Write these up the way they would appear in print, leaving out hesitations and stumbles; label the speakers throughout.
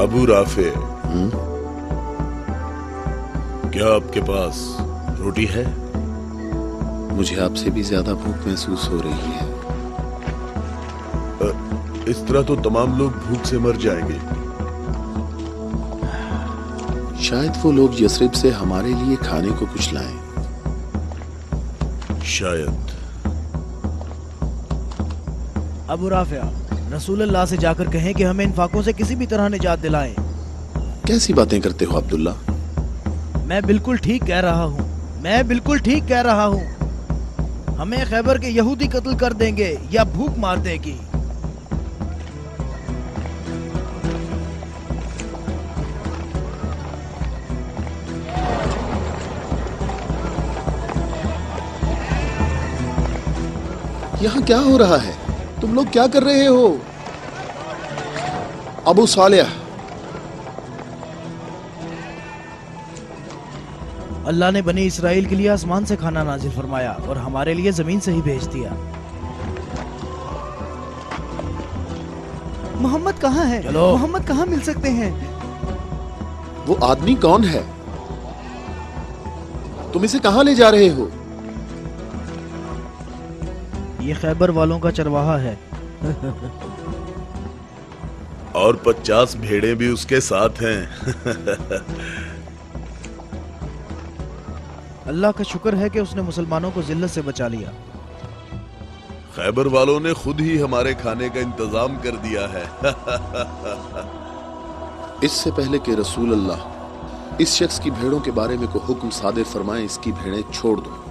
Speaker 1: Abu Rafe, क्या आपके पास रोटी है?
Speaker 2: मुझे आपसे भी ज्यादा भूख महसूस हो रही है।
Speaker 1: इस तरह तो तमाम लोग भूख से मर जाएंगे।
Speaker 2: शायद वो लोग यसरिब से हमारे लिए खाने को कुछ लाएं।
Speaker 1: शायद।
Speaker 3: अबू राफिया, रसूलुल्लाह से जाकर कहें कि हमें इन फाकों से किसी भी तरह निजात दिलाएं।
Speaker 2: कैसी बातें करते हो अब्दुल्ला?
Speaker 3: मैं बिल्कुल ठीक कह रहा हूँ, मैं बिल्कुल ठीक कह रहा हूँ। हमें खैबर के यहूदी कत्ल कर देंगे या भूख मार देगी।
Speaker 2: यहाँ क्या हो रहा है? तुम लोग क्या कर रहे हो? अबू सालेह,
Speaker 3: अल्लाह ने बनी इसराइल के लिए आसमान से खाना नाजिल फरमाया और हमारे लिए जमीन से ही भेज दिया।
Speaker 4: मोहम्मद कहाँ है?
Speaker 3: चलो।
Speaker 4: मोहम्मद कहाँ मिल सकते हैं?
Speaker 2: वो आदमी कौन है? तुम इसे कहाँ ले जा रहे हो?
Speaker 3: ये खैबर वालों का चरवाहा है।
Speaker 1: और 50 भेड़ें भी उसके साथ हैं।
Speaker 3: अल्लाह का शुक्र है कि उसने मुसलमानों को जिल्लत से बचा लिया।
Speaker 1: खैबर वालों ने खुद ही हमारे खाने का इंतजाम कर दिया है।
Speaker 2: इससे पहले कि रसूल अल्लाह इस शख्स की भेड़ों के बारे में कोई हुक्म सादर फरमाए, इसकी भेड़ें छोड़ दो।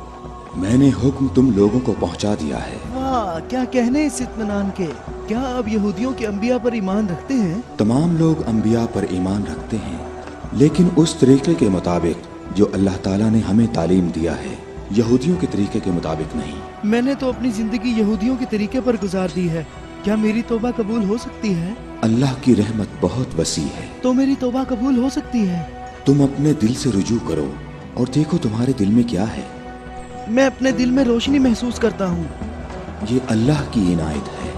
Speaker 5: मैंने हुक्म तुम लोगों को पहुंचा दिया है।
Speaker 4: वाह, क्या कहने इस इत्मीनान के। क्या अब यहूदियों के अंबिया पर ईमान रखते हैं?
Speaker 5: तमाम लोग अंबिया पर ईमान रखते हैं, लेकिन उस तरीके के मुताबिक जो अल्लाह ताला ने हमें तालीम दिया है, यहूदियों के तरीके के मुताबिक नहीं।
Speaker 4: मैंने तो अपनी जिंदगी यहूदियों के तरीके पर गुजार दी है। क्या मेरी तौबा कबूल हो सकती है?
Speaker 5: अल्लाह की रहमत बहुत वसी है।
Speaker 4: तो मेरी तौबा कबूल हो सकती है?
Speaker 5: तुम अपने दिल से रुजू करो और देखो तुम्हारे दिल में क्या है।
Speaker 4: मैं अपने दिल में रोशनी महसूस करता हूँ।
Speaker 5: ये अल्लाह की इनायत है।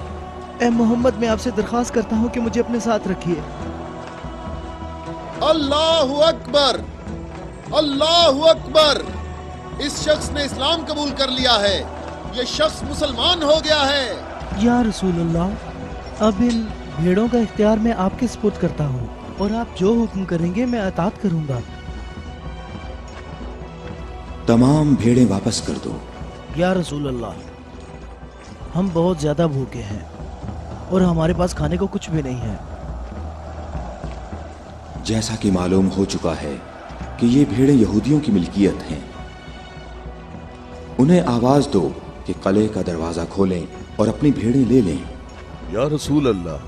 Speaker 4: ए मोहम्मद, मैं आपसे दरख्वास्त करता हूँ कि मुझे अपने साथ रखिए।
Speaker 2: अल्लाहु अकबर, अल्लाहु अकबर। इस शख्स ने इस्लाम कबूल कर लिया है। ये शख्स मुसलमान हो गया है।
Speaker 4: या रसूलुल्लाह, अब इन भेड़ों का इख्तियार मैं आपके सुपुर्द करता हूँ और आप जो हुक्म करेंगे मैं अतात करूँगा।
Speaker 5: तमाम भेड़ें वापस कर दो।
Speaker 3: या रसूल अल्लाह, हम बहुत ज्यादा भूखे हैं और हमारे पास खाने को कुछ भी नहीं है।
Speaker 5: जैसा कि मालूम हो चुका है कि ये भेड़ें यहूदियों की मिल्कियत हैं, उन्हें आवाज दो कि किले का दरवाजा खोलें और अपनी भेड़ें ले लें।
Speaker 1: या रसूल अल्लाह,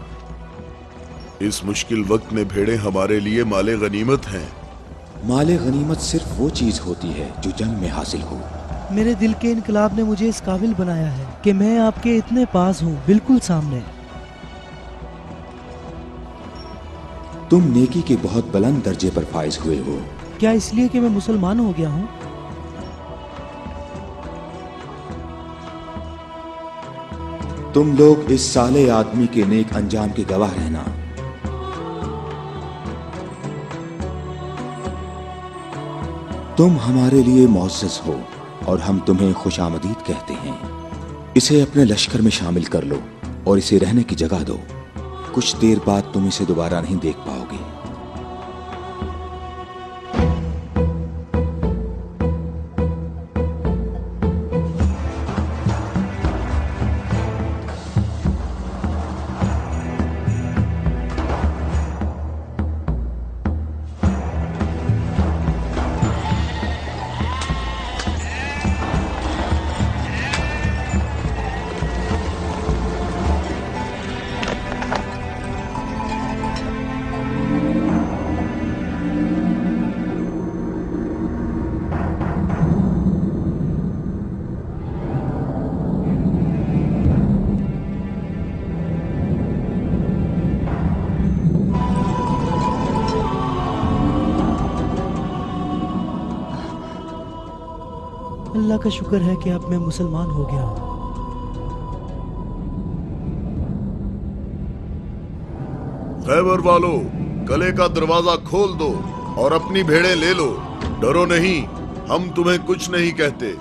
Speaker 1: इस मुश्किल वक्त में भेड़ें हमारे लिए माले गनीमत हैं।
Speaker 5: माले गनीमत सिर्फ वो चीज होती है जो जंग में हासिल हो।
Speaker 4: मेरे दिल के इनकलाब ने मुझे इस काबिल बनाया है कि मैं आपके इतने पास हूँ, बिल्कुल सामने।
Speaker 5: तुम नेकी के बहुत बुलंद दर्जे पर फाइज हुए हो।
Speaker 4: क्या इसलिए कि मैं मुसलमान हो गया हूँ?
Speaker 5: तुम लोग इस साले आदमी के नेक अंजाम के गवाह रहना। तुम हमारे लिए मुअज़्ज़ज़ हो और हम तुम्हें खुशामदीद कहते हैं। इसे अपने लश्कर में शामिल कर लो और इसे रहने की जगह दो। कुछ देर बाद तुम इसे दोबारा नहीं देख पाओगे।
Speaker 4: अल्लाह का शुक्र है कि अब मैं मुसलमान हो गया हूँ।
Speaker 1: खैबर वालों, कले का दरवाजा खोल दो और अपनी भेड़ें ले लो। डरो नहीं, हम तुम्हें कुछ नहीं कहते।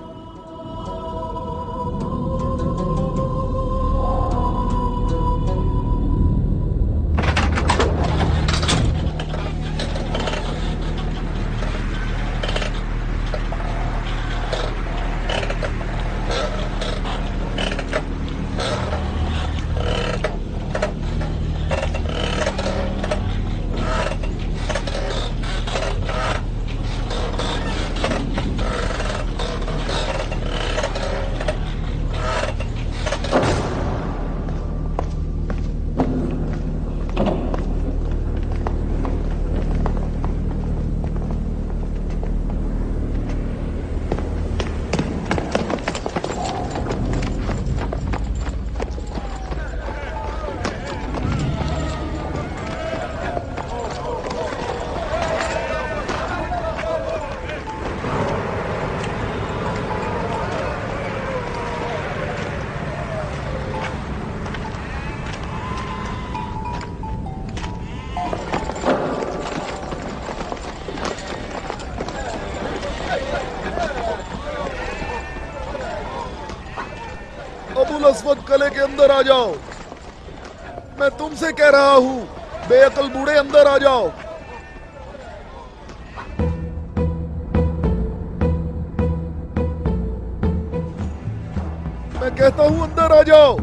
Speaker 1: अबुल अस्वद, कले के अंदर आ जाओ। मैं तुमसे कह रहा हूं, बेअक्ल बूढ़े अंदर आ जाओ। मैं कहता हूं अंदर आ जाओ।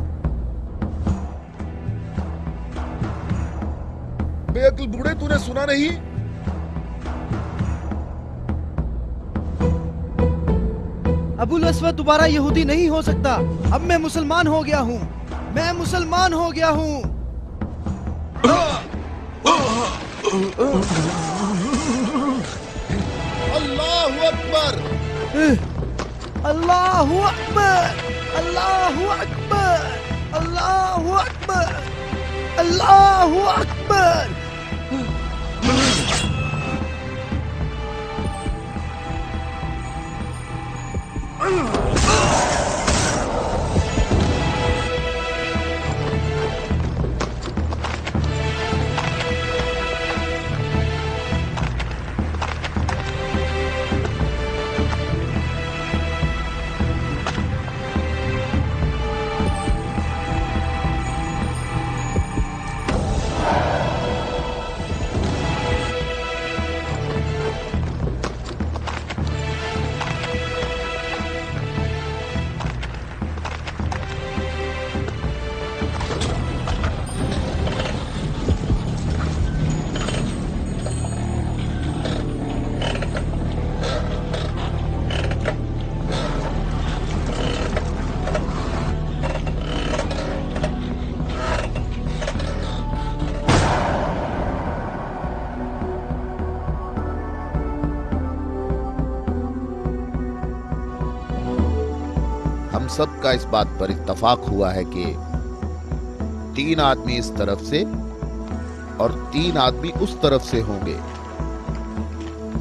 Speaker 1: बेअक्ल बूढ़े, तूने सुना नहीं?
Speaker 3: अबुल अस्वद दोबारा यहूदी नहीं हो सकता। अब मैं मुसलमान हो गया हूँ। मैं मुसलमान हो गया हूँ।
Speaker 2: अल्लाहु अकबर।
Speaker 3: अल्लाहु अकबर, अल्लाहु अकबर, अल्लाहु अकबर, अल्लाहु अकबर।
Speaker 2: हम सब का इस बात पर इत्तफाक हुआ है कि 3 आदमी इस तरफ से और 3 आदमी उस तरफ से होंगे,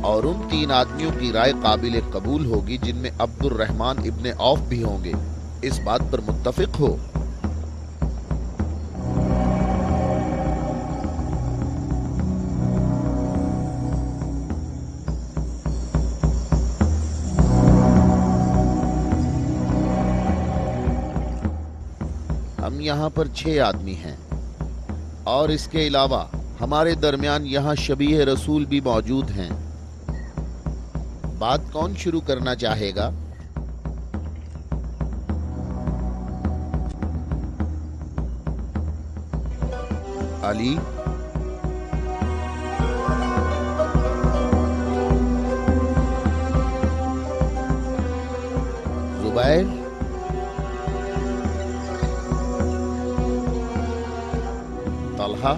Speaker 2: और उन 3 आदमियों की राय काबिल कबूल होगी जिनमें अब्दुर रहमान इब्ने औफ भी होंगे। इस बात पर मुत्तफिक हो? हम यहाँ पर 6 आदमी हैं, और इसके अलावा हमारे दरमियान यहाँ शबीह रसूल भी मौजूद हैं। बात कौन शुरू करना चाहेगा? अली? जुबैर? तलहा?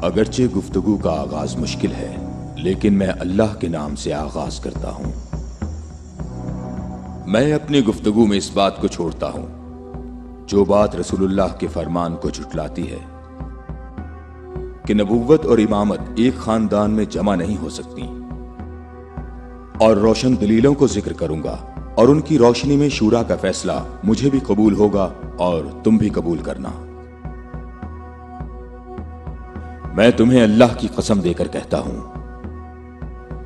Speaker 5: अगरचे गुफ्तगू का आगाज मुश्किल है, लेकिन मैं अल्लाह के नाम से आगाज करता हूं। मैं अपनी गुफ्तगू में इस बात को छोड़ता हूं जो बात रसूलुल्लाह के फरमान को झुटलाती है कि नबूवत और इमामत एक खानदान में जमा नहीं हो सकती, और रोशन दलीलों को जिक्र करूंगा और उनकी रोशनी में शूरा का फैसला मुझे भी कबूल होगा और तुम भी कबूल करना। मैं तुम्हें अल्लाह की कसम देकर कहता हूं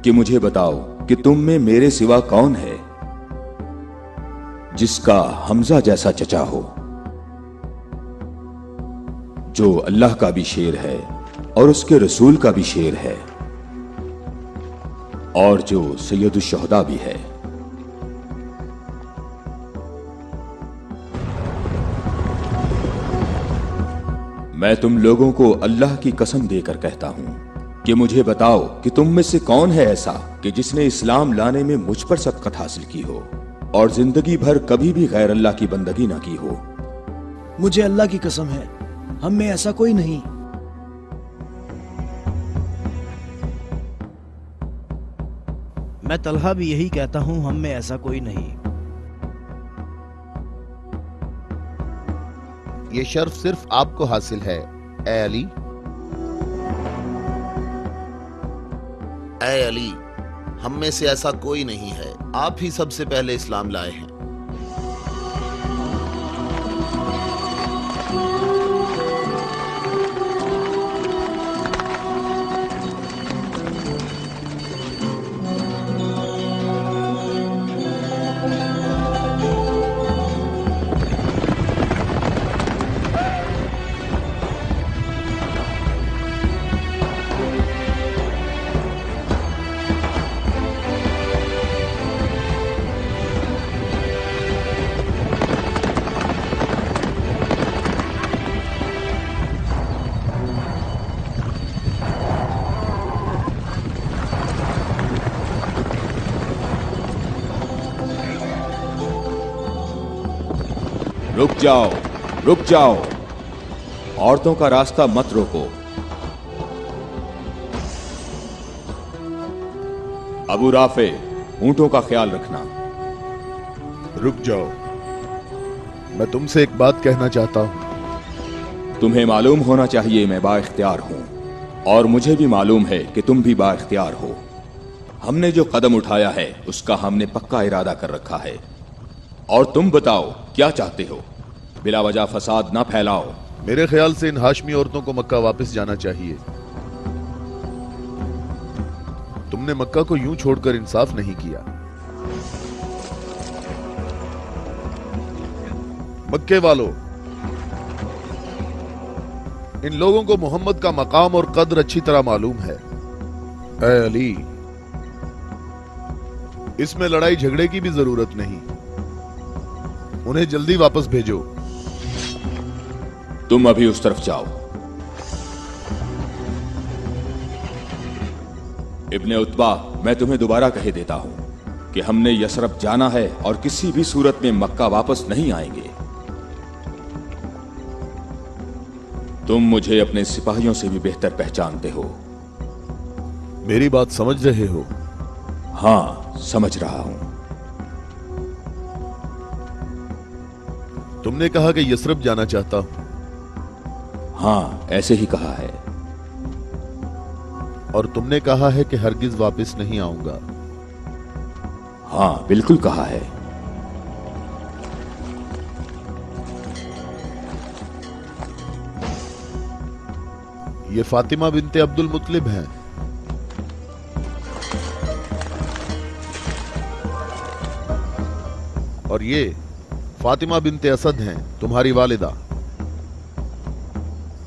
Speaker 5: कि मुझे बताओ कि तुम में मेरे सिवा कौन है जिसका हमजा जैसा चचा हो, जो अल्लाह का भी शेर है और उसके रसूल का भी शेर है और जो सैयदुश शुहदा भी है। मैं तुम लोगों को अल्लाह की कसम देकर कहता हूं कि मुझे बताओ कि तुम में से कौन है ऐसा कि जिसने इस्लाम लाने में मुझ पर सबकत हासिल की हो और जिंदगी भर कभी भी गैर अल्लाह की बंदगी ना की हो।
Speaker 3: मुझे अल्लाह की कसम है, हम में ऐसा कोई नहीं। मैं तलहा भी यही कहता हूं, हम में ऐसा कोई नहीं।
Speaker 2: ये शर्फ सिर्फ आपको हासिल है ए अली।
Speaker 6: ऐ अली, हम में से ऐसा कोई नहीं है, आप ही सबसे पहले इस्लाम लाए हैं।
Speaker 5: रुक जाओ, औरतों का रास्ता मत रोको। अबू राफे, ऊंटों का ख्याल रखना।
Speaker 1: रुक जाओ, मैं तुमसे एक बात कहना चाहता हूं।
Speaker 5: तुम्हें मालूम होना चाहिए मैं बाइख्तियार हूं और मुझे भी मालूम है कि तुम भी बाइख्तियार हो। हमने जो कदम उठाया है उसका हमने पक्का इरादा कर रखा है। और तुम बताओ क्या चाहते हो? बिला वजह फसाद ना फैलाओ।
Speaker 1: मेरे ख्याल से इन हाशमी औरतों को मक्का वापस जाना चाहिए। तुमने मक्का को यूं छोड़कर इंसाफ नहीं किया। मक्के वालों, इन लोगों को मोहम्मद का मकाम और कद्र अच्छी तरह मालूम है। ऐ अली, इसमें लड़ाई झगड़े की भी जरूरत नहीं। उन्हें जल्दी वापस भेजो।
Speaker 5: तुम अभी उस तरफ जाओ। इब्ने उतबा, मैं तुम्हें दोबारा कह देता हूं कि हमने यसरब जाना है और किसी भी सूरत में मक्का वापस नहीं आएंगे। तुम मुझे अपने सिपाहियों से भी बेहतर पहचानते हो।
Speaker 1: मेरी बात समझ रहे हो?
Speaker 5: हां, समझ रहा हूं।
Speaker 1: तुमने कहा कि यसरब जाना चाहता हूं।
Speaker 5: हां, ऐसे ही कहा है।
Speaker 1: और तुमने कहा है कि हरगिज वापस नहीं आऊंगा।
Speaker 5: हां, बिल्कुल कहा है।
Speaker 1: ये फातिमा बिनते अब्दुल मुत्तलिब हैं। और ये फातिमा बिनते असद हैं, तुम्हारी वालिदा।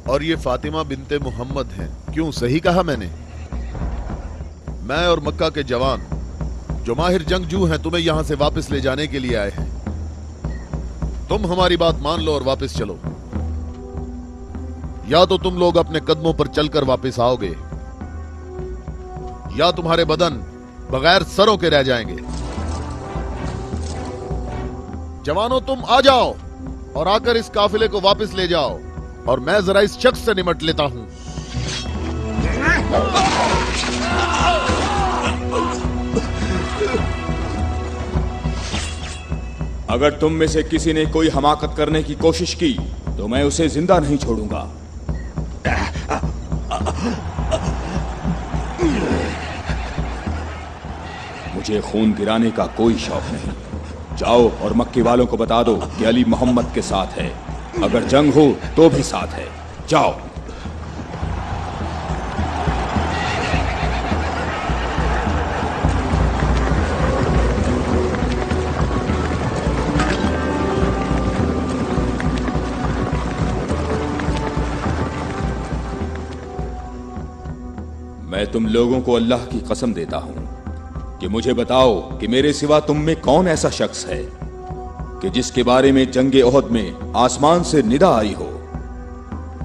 Speaker 1: और ये फातिमा बिनते मोहम्मद हैं। क्यों, सही कहा मैंने? मैं और मक्का के जवान जो माहिर जंगजू हैं तुम्हें यहां से वापस ले जाने के लिए आए हैं। तुम हमारी बात मान लो और वापस चलो, या तो तुम लोग अपने कदमों पर चलकर वापस आओगे या तुम्हारे बदन बगैर सरों के रह जाएंगे। जवानों, तुम आ जाओ और आकर इस काफिले को वापस ले जाओ और मैं जरा इस शख्स से निमट लेता हूं।
Speaker 5: अगर तुम में से किसी ने कोई हमाकत करने की कोशिश की तो मैं उसे जिंदा नहीं छोड़ूंगा। मुझे खून गिराने का कोई शौक नहीं। जाओ और मक्के वालों को बता दो कि अली मोहम्मद के साथ है, अगर जंग हो तो भी साथ है। जाओ। मैं तुम लोगों को अल्लाह की कसम देता हूं कि मुझे बताओ कि मेरे सिवा तुम में कौन ऐसा शख्स है कि जिसके बारे में जंगे ओहद में आसमान से निदा आई हो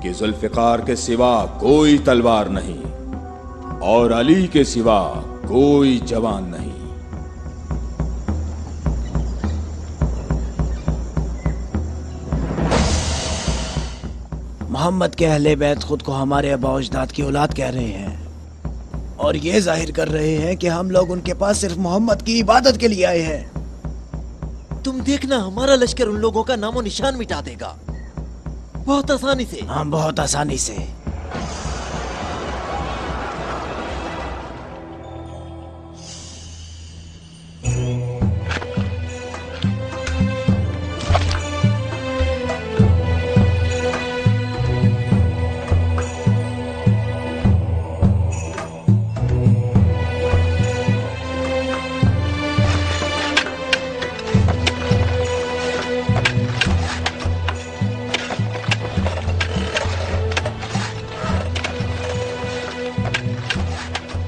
Speaker 5: कि जुल्फिकार के सिवा कोई तलवार नहीं और अली के सिवा कोई जवान नहीं।
Speaker 3: मोहम्मद के अहले बैत खुद को हमारे आबा अजदाद की औलाद कह रहे हैं और ये जाहिर कर रहे हैं कि हम लोग उनके पास सिर्फ मोहम्मद की इबादत के लिए आए हैं।
Speaker 7: तुम देखना, हमारा लश्कर उन लोगों का नामो निशान मिटा देगा, बहुत आसानी से।
Speaker 3: हाँ, बहुत आसानी से।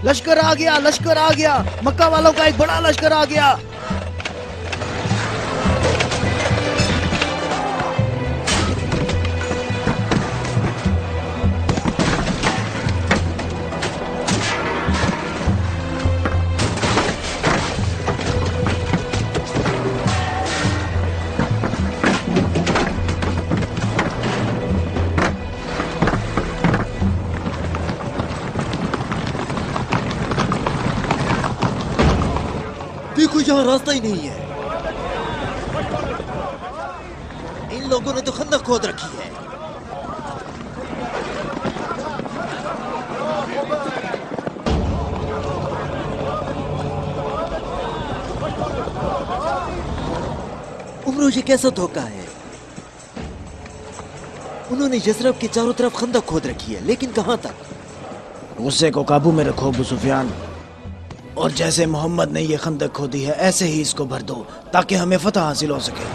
Speaker 3: लश्कर आ गया, लश्कर आ गया, मक्का वालों का एक बड़ा लश्कर आ गया।
Speaker 7: देखो, यहाँ रास्ता ही नहीं है। इन लोगों ने तो खंदक खोद रखी है। उमरो, ये कैसा धोखा है? उन्होंने यसरब के चारों तरफ खंदक खोद रखी है, लेकिन कहां तक?
Speaker 3: गुस्से को काबू में रखो अबू सुफियान, और जैसे मोहम्मद ने ये खंदक खोदी है ऐसे ही इसको भर दो ताकि हमें फतह हासिल हो सके।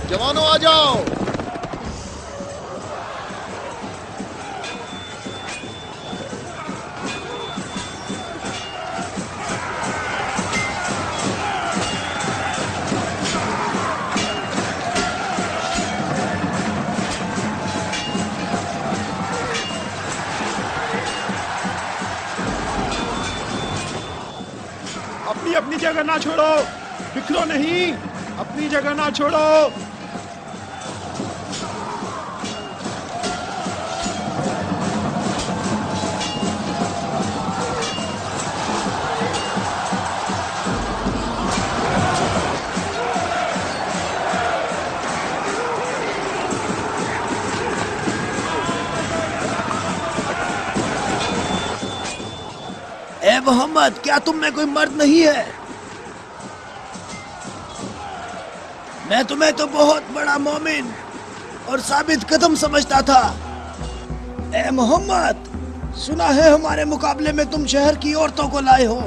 Speaker 1: जवानों आ जाओ।
Speaker 8: अपनी जगह ना छोड़ो, बिखरो नहीं, अपनी जगह ना छोड़ो।
Speaker 3: ए मोहम्मद, क्या तुम में कोई मर्द नहीं है? मैं तुम्हें तो बहुत बड़ा मोमिन और साबित कदम समझता था। ए मोहम्मद, सुना है हमारे मुकाबले में तुम शहर की औरतों को लाए हो।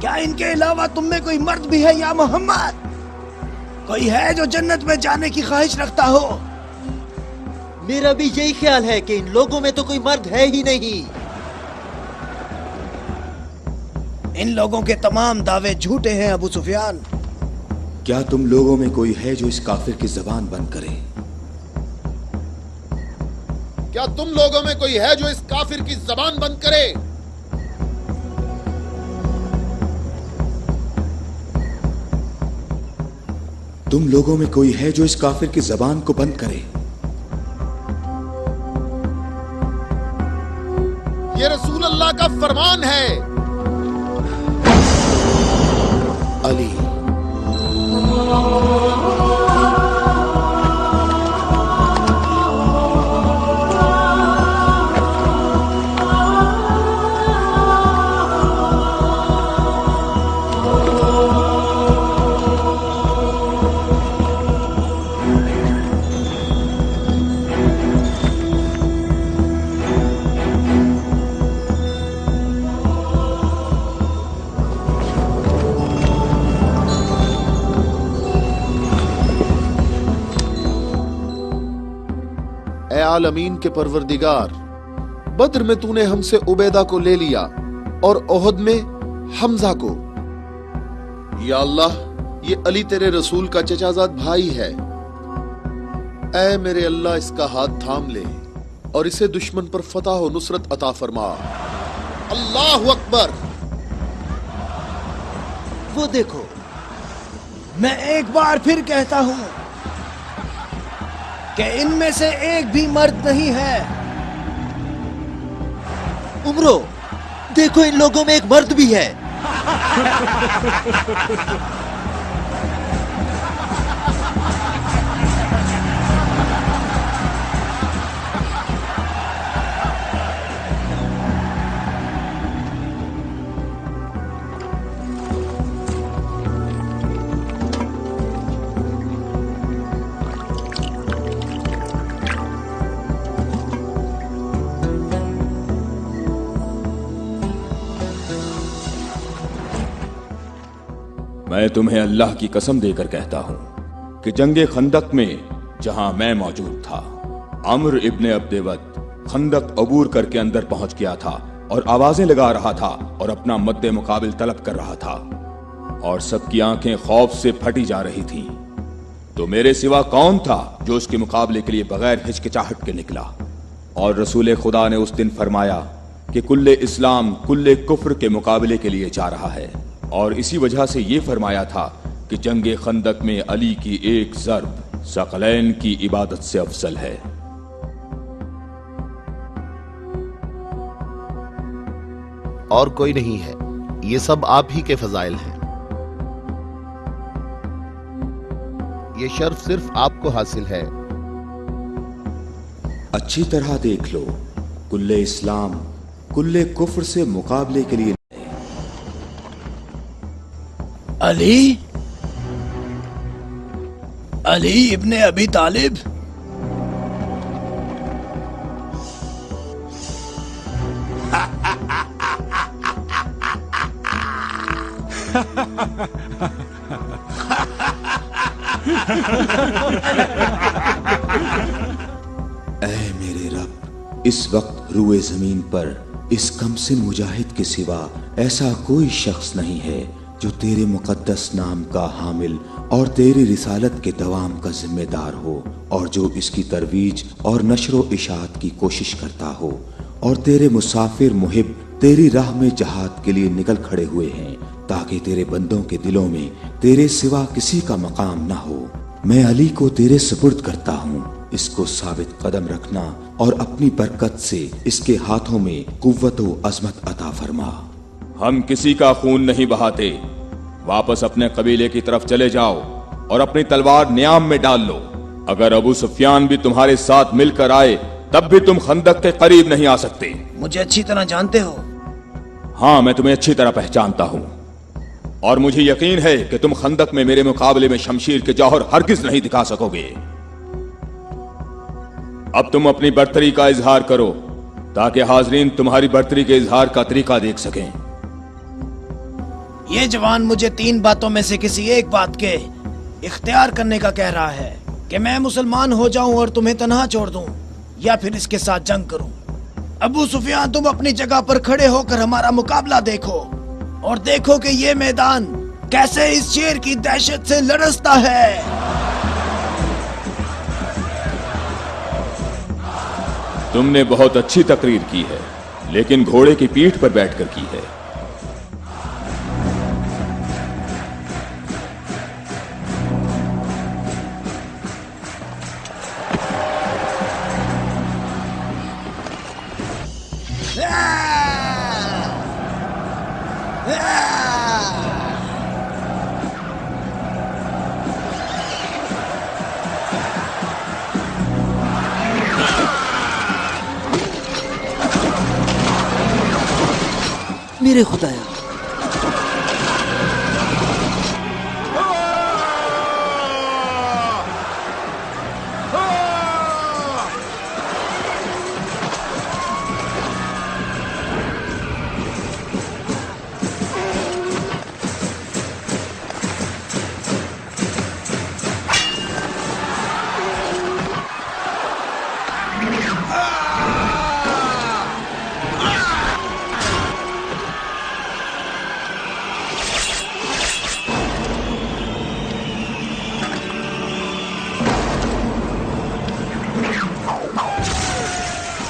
Speaker 3: क्या इनके अलावा तुम में कोई मर्द भी है या मोहम्मद? कोई है जो जन्नत में जाने की ख्वाहिश रखता हो?
Speaker 7: मेरा भी यही ख्याल है कि इन लोगों में तो कोई मर्द है ही नहीं।
Speaker 3: इन लोगों के तमाम दावे झूठे हैं अबू सुफियान।
Speaker 5: क्या तुम लोगों में कोई है जो इस काफिर की जबान बंद करे?
Speaker 1: क्या तुम लोगों में कोई है जो इस काफिर की जबान बंद करे?
Speaker 5: तुम लोगों में कोई है जो इस काफिर की जबान को बंद करे?
Speaker 1: ये रसूल अल्लाह का फरमान है।
Speaker 6: अली
Speaker 1: आलमीन के परवरदिगार, बद्र में तूने हमसे उबैदा को ले लिया और ओहद में हमजा को। या अल्लाह, ये अली तेरे रसूल का चचाजाद भाई है। ऐ मेरे अल्लाह, इसका हाथ थाम ले और इसे दुश्मन पर फतह और नुसरत अता फरमा। अल्लाह अकबर।
Speaker 3: वो देखो, मैं एक बार फिर कहता हूं कि इनमें से एक भी मर्द नहीं है।
Speaker 7: उमरो, देखो इन लोगों में एक मर्द भी है।
Speaker 5: मैं तुम्हें अल्लाह की कसम देकर कहता हूं कि जंगे खंदक में जहां मैं मौजूद था, अम्र इब्ने अब्देवद खंदक अबूर करके अंदर पहुंच गया था और आवाजें लगा रहा था और अपना मद्दे मुकाबिल तलब कर रहा था और सबकी आंखें खौफ से फटी जा रही थीं। तो मेरे सिवा कौन था जो उसके मुकाबले के लिए बगैर हिचकिचाहट के निकला? और रसूल खुदा ने उस दिन फरमाया कि कुल्ले इस्लाम कुल्ले कुफ्र के मुकाबले के लिए जा रहा है, और इसी वजह से ये फरमाया था कि जंगे खंदक में अली की एक ज़र्ब सकलैन की इबादत से अफजल है।
Speaker 6: और कोई नहीं है, ये सब आप ही के फजाइल हैं। ये शर्फ सिर्फ आपको हासिल है।
Speaker 5: अच्छी तरह देख लो, कुल्ले इस्लाम कुल्ले कुफ्र से मुकाबले के लिए
Speaker 3: अली, अली इब्ने अबी तालिब।
Speaker 5: ऐ मेरे रब, इस वक्त रुए जमीन पर इस कमसिन मुजाहिद के सिवा ऐसा कोई शख्स नहीं है जो तेरे मुकद्दस नाम का हामिल और तेरी रिसालत के दवाम का जिम्मेदार हो, और जो इसकी तरवीज और नशरो इशात की कोशिश करता हो, और तेरे मुसाफिर मुहिब तेरी राह में जहाद के लिए निकल खड़े हुए हैं ताकि तेरे बंदों के दिलों में तेरे सिवा किसी का मकाम ना हो। मैं अली को तेरे सुपुर्द करता हूँ, इसको साबित कदम रखना और अपनी बरकत से इसके हाथों में कुव्वत व अजमत अता फरमा। हम किसी का खून नहीं बहाते, वापस अपने कबीले की तरफ चले जाओ और अपनी तलवार न्याम में डाल लो। अगर अबू सुफियान भी तुम्हारे साथ मिलकर आए तब भी तुम खंदक के करीब नहीं आ सकते।
Speaker 3: मुझे अच्छी तरह जानते हो?
Speaker 5: हाँ, मैं तुम्हें अच्छी तरह पहचानता हूँ और मुझे यकीन है कि तुम खंदक में मेरे मुकाबले में शमशीर के जौहर हरगिज नहीं दिखा सकोगे। अब तुम अपनी बर्तरी का इजहार करो ताकि हाजरीन तुम्हारी बर्तरी के इजहार का तरीका देख सकें।
Speaker 3: ये जवान मुझे 3 बातों में से किसी एक बात के इख्तियार करने का कह रहा है कि मैं मुसलमान हो जाऊं और तुम्हें तन्हा छोड़ दूं, या फिर इसके साथ जंग करूं। अबू सुफियान, तुम अपनी जगह पर खड़े होकर हमारा मुकाबला देखो और देखो कि ये मैदान कैसे इस शेर की दहशत से लरसता है।
Speaker 5: तुमने बहुत अच्छी तकरीर की है, लेकिन घोड़े की पीठ पर बैठकर की है।
Speaker 7: मेरे खुदाया,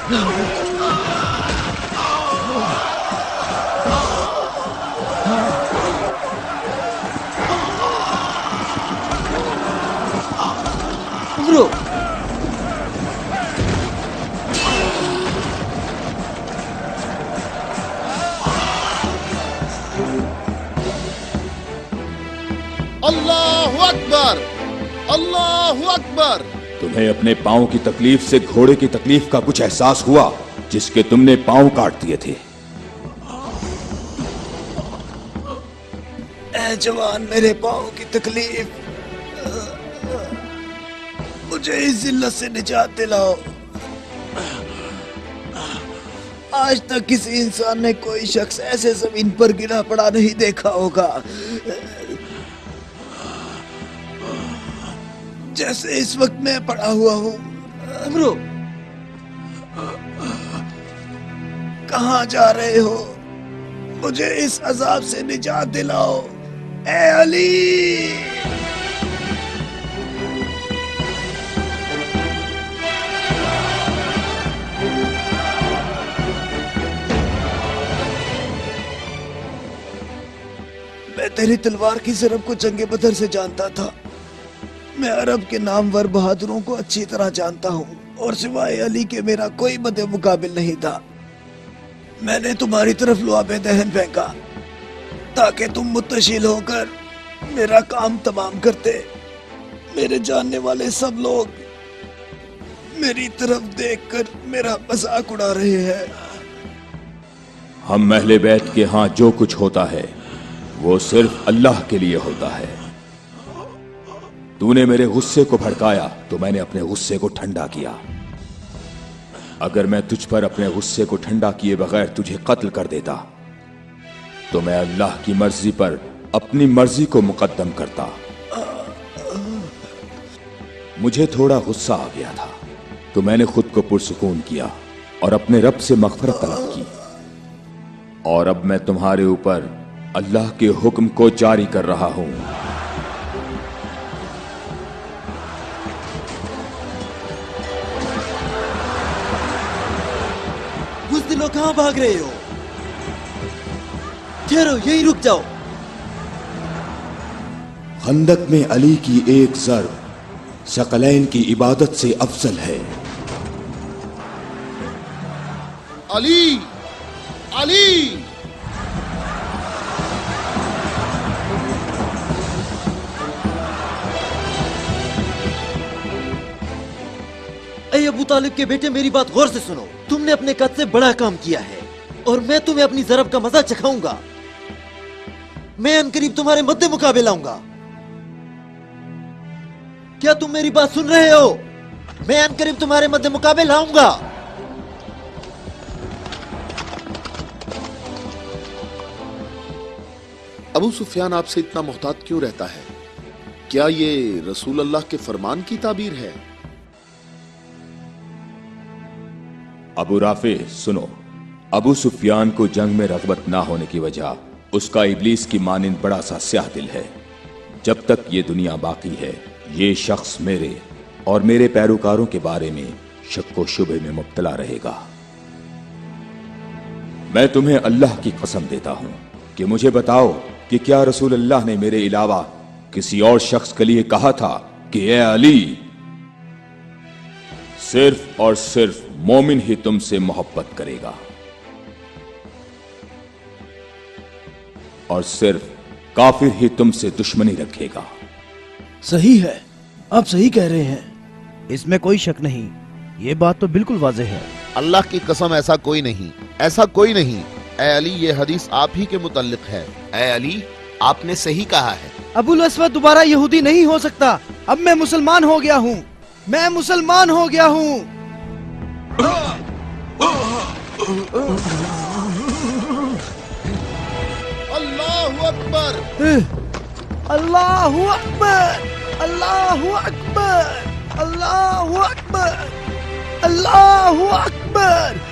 Speaker 7: उमरो,
Speaker 2: अल्लाहु अकबर, अल्लाहु अकबर।
Speaker 5: तुम्हें अपने पांव की तकलीफ से घोड़े की तकलीफ का कुछ एहसास हुआ जिसके तुमने पांव काट दिए थे?
Speaker 3: ए जवान, मेरे पाँव की तकलीफ, मुझे इस जिल्लत से निजात दिलाओ। आज तक किसी इंसान ने कोई शख्स ऐसे जमीन पर गिरा पड़ा नहीं देखा होगा जैसे इस वक्त मैं पड़ा हुआ हूँ।
Speaker 7: उमरो,
Speaker 3: कहाँ जा रहे हो? मुझे इस अजाब से निजात दिलाओ, ए अली। मैं तेरी तलवार की ज़रब को जंगे बदर से जानता था। मैं अरब के नामवर बहादुरों को अच्छी तरह जानता हूँ और सिवाय अली के मेरा कोई मद्दे मुकाबिल नहीं था। मैंने तुम्हारी तरफ लुआबे दहन फेंका ताकि तुम मुत्तशिल होकर मेरा काम तमाम करते। मेरे जानने वाले सब लोग मेरी तरफ देखकर मेरा मजाक उड़ा रहे हैं।
Speaker 5: हम अहले बैत के यहाँ जो कुछ होता है वो सिर्फ अल्लाह के लिए होता है। तूने मेरे गुस्से को भड़काया तो मैंने अपने गुस्से को ठंडा किया। अगर मैं तुझ पर अपने गुस्से को ठंडा किए बगैर तुझे कत्ल कर देता तो मैं अल्लाह की मर्जी पर अपनी मर्जी को मुकद्दम करता। मुझे थोड़ा गुस्सा आ गया था तो मैंने खुद को पुरसुकून किया और अपने रब से मग़फ़िरत तलब की। और अब मैं तुम्हारे ऊपर अल्लाह के हुक्म को जारी कर रहा हूं।
Speaker 7: बुज़दिलो, कहां भाग रहे हो? ठहरो, यहीं रुक जाओ।
Speaker 5: खंदक में अली की एक ज़र्ब सकलैन की इबादत से अफजल है।
Speaker 2: अली, अली।
Speaker 7: ऐ अबू तालिब के बेटे, मेरी बात गौर से सुनो। तुमने अपने कद से बड़ा काम किया है और मैं तुम्हें अपनी ज़रब का मजा चखाऊंगा। मैं अनकरीब तुम्हारे मद्दे मुकाबले लाऊंगा। क्या तुम मेरी बात सुन रहे हो? मैं अनकरीब तुम्हारे मद्दे मुकाबले लाऊंगा।
Speaker 1: अबू सुफियान आपसे इतना मोहतात क्यों रहता है? क्या ये रसूल अल्लाह के फरमान की ताबीर है?
Speaker 5: अबू राफे सुनो, अबू सुफियान को जंग में रग़बत ना होने की वजह उसका इब्लीस की मानिंद बड़ा सा स्याह दिल है। जब तक ये दुनिया बाकी है ये शख्स मेरे और मेरे पैरोकारों के बारे में शक व शुबे में मुब्तला रहेगा। मैं तुम्हें अल्लाह की कसम देता हूं कि मुझे बताओ कि क्या रसूल अल्लाह ने मेरे अलावा किसी और शख्स के लिए कहा था कि ए अली, सिर्फ और सिर्फ मोमिन ही तुमसे मोहब्बत करेगा और सिर्फ काफिर ही तुमसे दुश्मनी रखेगा।
Speaker 3: सही है, आप सही कह रहे हैं।
Speaker 4: इसमें कोई शक नहीं, ये बात तो बिल्कुल वाज़ेह है।
Speaker 2: अल्लाह की कसम, ऐसा कोई नहीं, ऐसा कोई नहीं। ए अली, ये हदीस आप ही के मुतल्लिक है।
Speaker 6: ए अली, आपने सही कहा है।
Speaker 4: अबुल अस्वद दोबारा यहूदी नहीं हो सकता। अब मैं मुसलमान हो गया हूँ, मैं मुसलमान हो गया हूँ।
Speaker 2: अल्लाहु अकबर,
Speaker 4: अल्लाहु अकबर, अल्लाहु अकबर, अल्लाहु अकबर, अल्लाहु अकबर।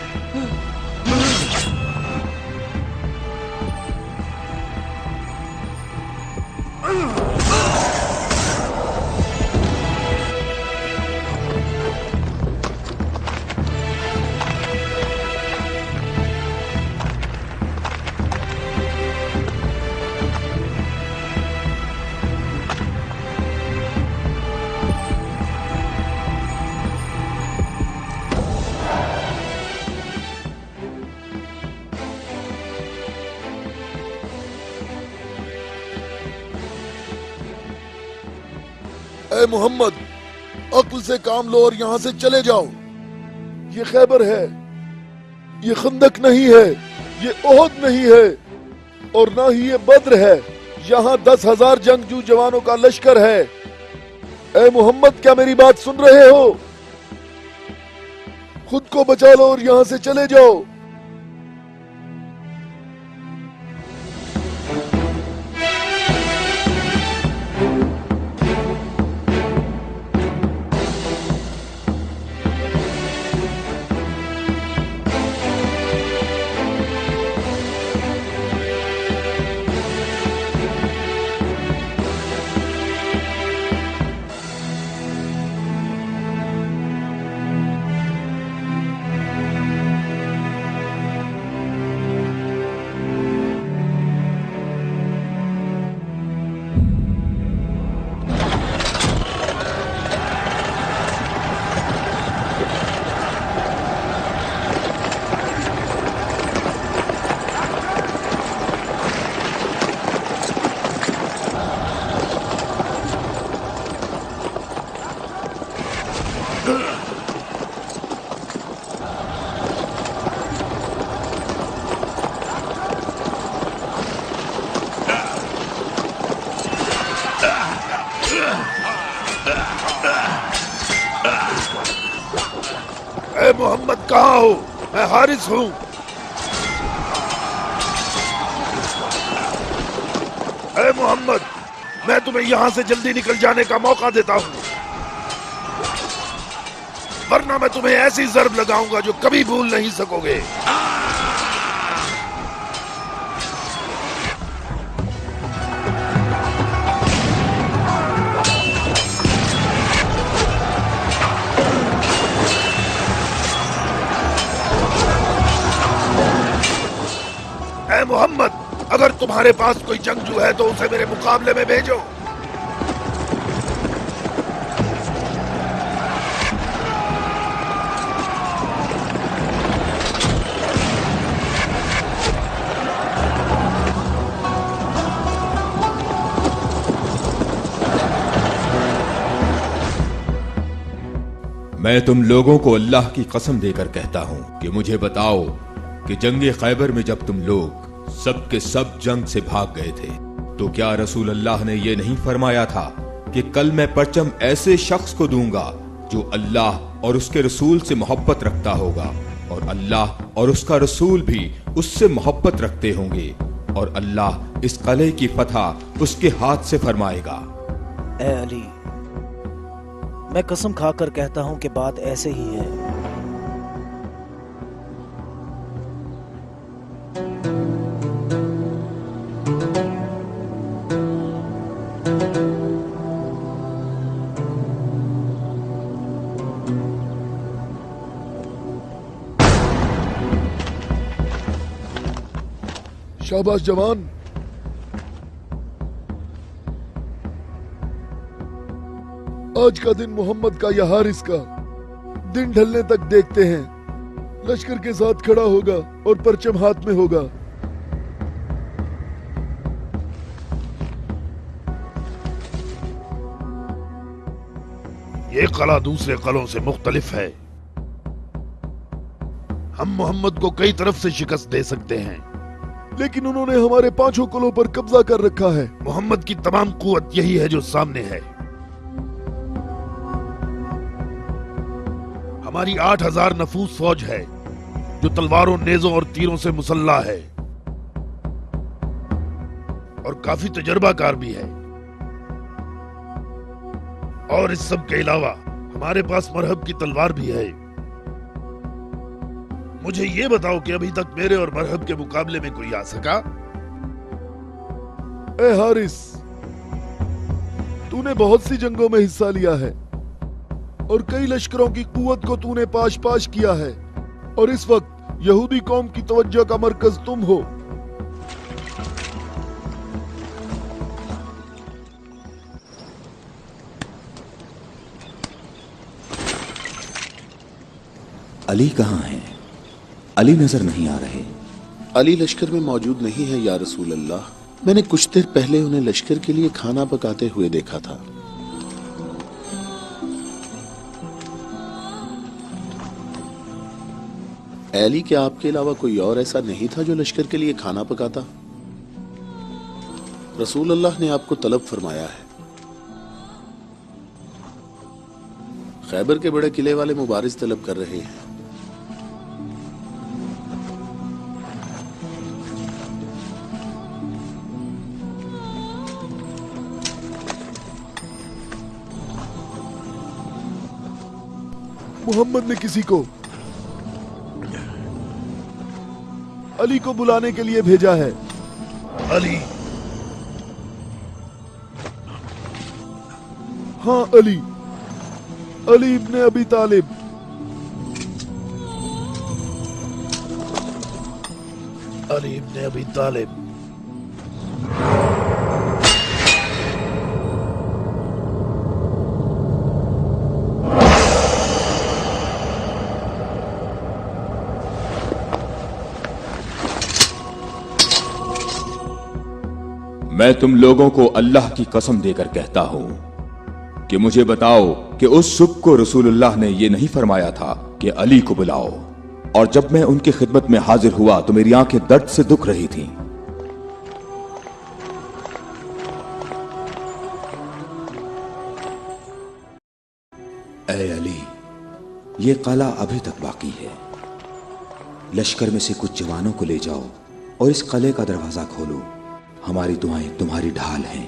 Speaker 1: اے محمد، عقل سے کام لو اور یہاں سے چلے جاؤ۔ یہ خیبر ہے، یہ خندق نہیں ہے، یہ احد نہیں ہے، اور نہ ہی یہ بدر ہے۔ یہاں 10,000 جنگجو جوانوں کا لشکر ہے۔ اے محمد، کیا میری بات سن رہے ہو؟ خود کو بچا لو اور یہاں سے چلے جاؤ۔ اے محمد کہاں ہو؟ میں حارث ہوں۔ اے محمد، میں تمہیں یہاں سے جلدی نکل جانے کا موقع دیتا ہوں، ورنہ میں تمہیں ایسی ضرب لگاؤں گا جو کبھی بھول نہیں سکو گے۔ اے محمد، اگر تمہارے پاس کوئی جنگجو ہے تو اسے میرے مقابلے میں بھیجو۔
Speaker 5: میں تم لوگوں کو اللہ کی قسم دے کر کہتا ہوں کہ مجھے بتاؤ کہ جنگ خیبر میں جب تم لوگ سب کے سب جنگ سے بھاگ گئے تھے تو کیا رسول اللہ نے یہ نہیں فرمایا تھا کہ کل میں پرچم ایسے شخص کو دوں گا جو اللہ اور اس کے رسول سے محبت رکھتا ہوگا، اور اللہ اور اس کا رسول بھی اس سے محبت رکھتے ہوں گے، اور اللہ اس قلعے کی فتح اس کے ہاتھ سے فرمائے گا۔
Speaker 3: اے علی، میں قسم کھا کر کہتا ہوں کہ بات ایسے ہی ہے۔
Speaker 1: شاباش جوان، آج کا دن محمد کا یا حارث کا دن ڈھلنے تک دیکھتے ہیں۔ لشکر کے ساتھ کھڑا ہوگا اور پرچم ہاتھ میں ہوگا۔ یہ قلعہ دوسرے قلعوں سے مختلف ہے۔ ہم محمد کو کئی طرف سے شکست دے سکتے ہیں، لیکن انہوں نے ہمارے 5 قلعوں پر قبضہ کر رکھا ہے۔ محمد کی تمام قوت یہی ہے جو سامنے ہے۔ ہماری 8,000 نفوس فوج ہے جو تلواروں، نیزوں اور تیروں سے مسلح ہے، اور کافی تجربہ کار بھی ہے۔ اور اس سب کے علاوہ ہمارے پاس مرہب کی تلوار بھی ہے۔ مجھے یہ بتاؤ کہ ابھی تک میرے اور مرہب کے مقابلے میں کوئی آ سکا؟ اے حارث، تو نے بہت سی جنگوں میں حصہ لیا ہے اور کئی لشکروں کی قوت کو تو نے پاش پاش کیا ہے، اور اس وقت یہودی قوم کی توجہ کا مرکز تم ہو۔
Speaker 5: علی کہاں ہیں؟ علی نظر نہیں آ رہے۔
Speaker 6: علی لشکر میں موجود نہیں ہے یا رسول اللہ۔ میں نے کچھ دیر پہلے انہیں لشکر کے لیے کھانا پکاتے ہوئے دیکھا تھا۔
Speaker 9: اے علی، کیا آپ کے علاوہ کوئی اور ایسا نہیں تھا جو لشکر کے لیے کھانا پکاتا؟ رسول اللہ نے آپ کو طلب فرمایا ہے۔ خیبر کے بڑے قلعے والے مبارز طلب کر رہے ہیں۔
Speaker 1: محمد نے کسی کو علی کو بلانے کے لیے بھیجا ہے۔ علی؟ ہاں علی، علی ابن ابی طالب۔ علی ابن ابی طالب۔
Speaker 5: میں تم لوگوں کو اللہ کی قسم دے کر کہتا ہوں کہ مجھے بتاؤ کہ اس صبح کو رسول اللہ نے یہ نہیں فرمایا تھا کہ علی کو بلاؤ، اور جب میں ان کی خدمت میں حاضر ہوا تو میری آنکھیں درد سے دکھ رہی تھیں۔ اے علی، یہ قلعہ ابھی تک باقی ہے۔ لشکر میں سے کچھ جوانوں کو لے جاؤ اور اس قلعے کا دروازہ کھولو۔ ہماری دعائیں تمہاری ڈھال ہیں۔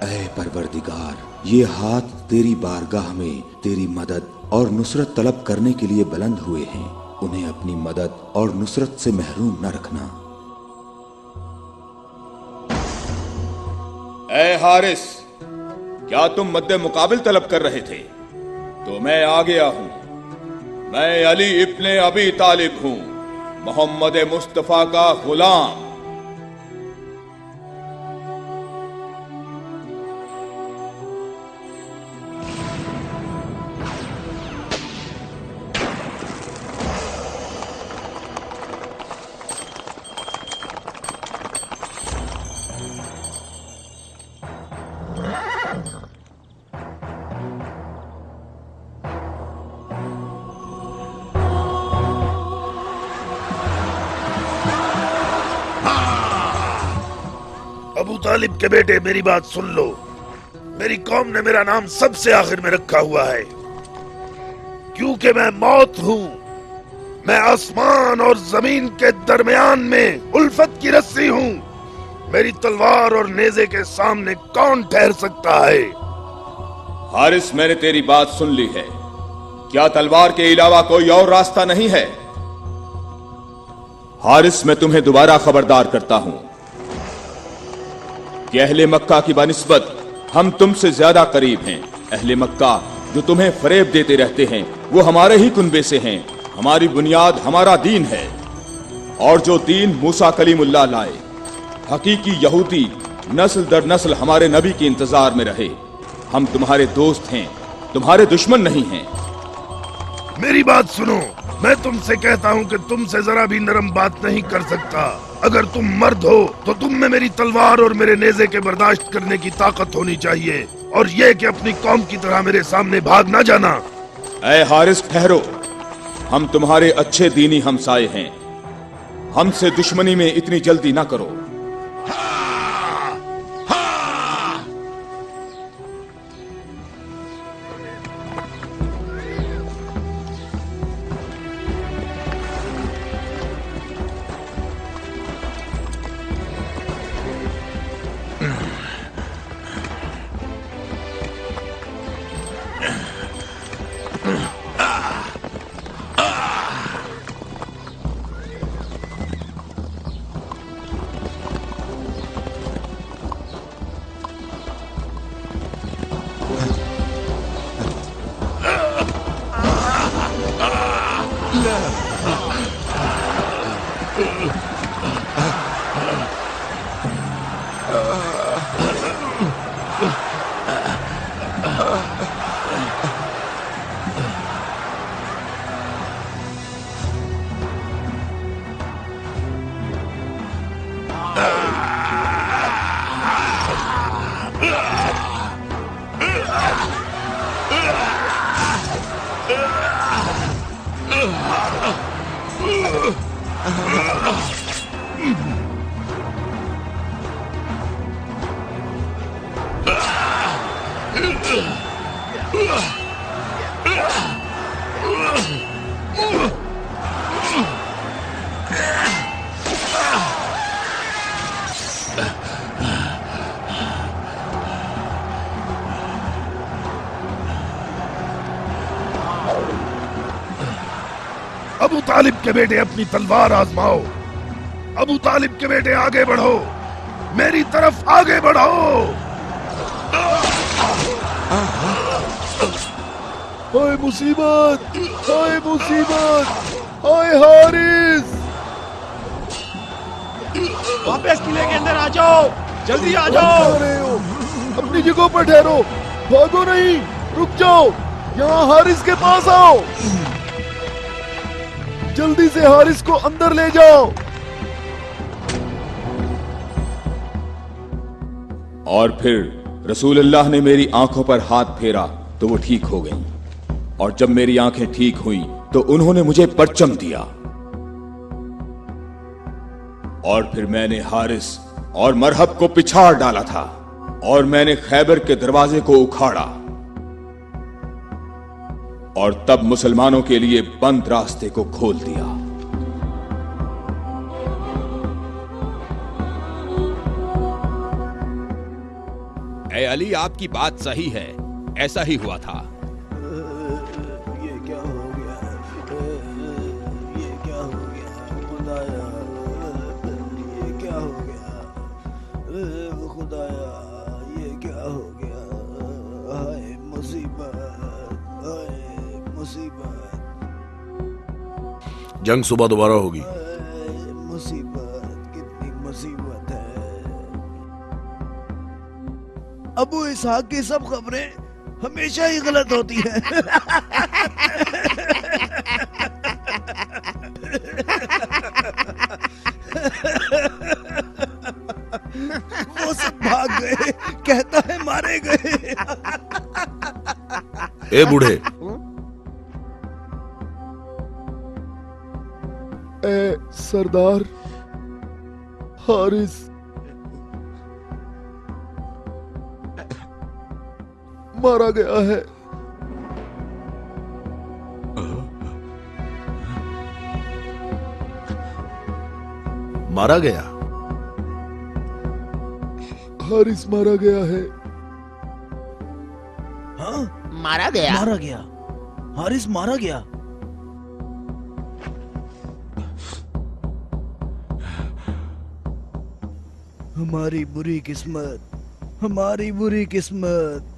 Speaker 5: اے پروردگار، یہ ہاتھ تیری بارگاہ میں تیری مدد اور نصرت طلب کرنے کے لیے بلند ہوئے ہیں، انہیں اپنی مدد اور نصرت سے محروم نہ رکھنا۔ اے حارث، کیا تم مد مقابل طلب کر رہے تھے؟ تو میں آ گیا ہوں۔ میں علی ابن ابی طالب ہوں، محمد مصطفیٰ کا غلام۔
Speaker 1: ابو طالب کے بیٹے، میری بات سن لو۔ میری قوم نے میرا نام سب سے آخر میں رکھا ہوا ہے، کیونکہ میں موت ہوں۔ میں آسمان اور زمین کے درمیان میں الفت کی رسی ہوں۔ میری تلوار اور نیزے کے سامنے کون ٹھہر سکتا ہے؟
Speaker 5: حارث، میں نے تیری بات سن لی ہے۔ کیا تلوار کے علاوہ کوئی اور راستہ نہیں ہے؟ حارث، میں تمہیں دوبارہ خبردار کرتا ہوں کہ اہل مکہ کی بنسبت ہم تم سے زیادہ قریب ہیں۔ اہل مکہ جو تمہیں فریب دیتے رہتے ہیں وہ ہمارے ہی کنبے سے ہیں۔ ہماری بنیاد ہمارا دین ہے، اور جو دین موسیٰ کلیم اللہ لائے، حقیقی یہودی نسل در نسل ہمارے نبی کے انتظار میں رہے۔ ہم تمہارے دوست ہیں، تمہارے دشمن نہیں ہیں۔
Speaker 1: میری بات سنو، میں تم سے کہتا ہوں کہ تم سے ذرا بھی نرم بات نہیں کر سکتا۔ اگر تم مرد ہو تو تم میں میری تلوار اور میرے نیزے کے برداشت کرنے کی طاقت ہونی چاہیے، اور یہ کہ اپنی قوم کی طرح میرے سامنے بھاگ نہ جانا۔
Speaker 5: اے حارث، ٹھہرو، ہم تمہارے اچھے دینی ہمسائے ہیں، ہم سے دشمنی میں اتنی جلدی نہ کرو۔
Speaker 1: अबू तालिब के बेटे अपनी तलवार आजमाओ। अबू तालिब के बेटे आगे बढ़ो, मेरी तरफ आगे बढ़ो। हाय मुसीबत, हाय मुसीबत, हाय हारिस।
Speaker 8: वापस किले के अंदर आ जाओ, जल्दी आ जाओ।
Speaker 1: अपनी जगह पर ठहरो, भागो नहीं, रुक जाओ, यहाँ हारिस के पास आओ। जल्दी से हारिस को अंदर ले जाओ।
Speaker 5: और फिर रसूलुल्लाह ने मेरी आंखों पर हाथ फेरा तो वो ठीक हो गईं। और जब मेरी आंखें ठीक हुईं तो उन्होंने मुझे परचम दिया। और फिर मैंने हारिस और मरहब को पिछाड़ डाला था और मैंने खैबर के दरवाजे को उखाड़ा और तब मुसलमानों के लिए बंद रास्ते को खोल दिया।
Speaker 10: ए अली, आपकी बात सही है, ऐसा ही हुआ था।
Speaker 3: ये क्या हो गया? ये क्या हो गया? खुदाया, ये क्या हो गया? खुदाया, ये क्या हो गया? हाय मुसीबत, हाय मुसीबत,
Speaker 1: जंग सुबह दोबारा होगी।
Speaker 3: मुसीबत, कितनी मुसीबत है। अबू इसहाक की सब खबरें हमेशा ही गलत होती हैं। वो सब भाग गए, कहता है मारे गए।
Speaker 1: ए बूढ़े, ए सरदार हारिस मारा गया है। मारा गया? हारिस मारा गया है।
Speaker 3: हाँ,
Speaker 6: मारा गया?
Speaker 3: मारा गया, हारिस मारा गया। हमारी बुरी किस्मत, हमारी बुरी किस्मत,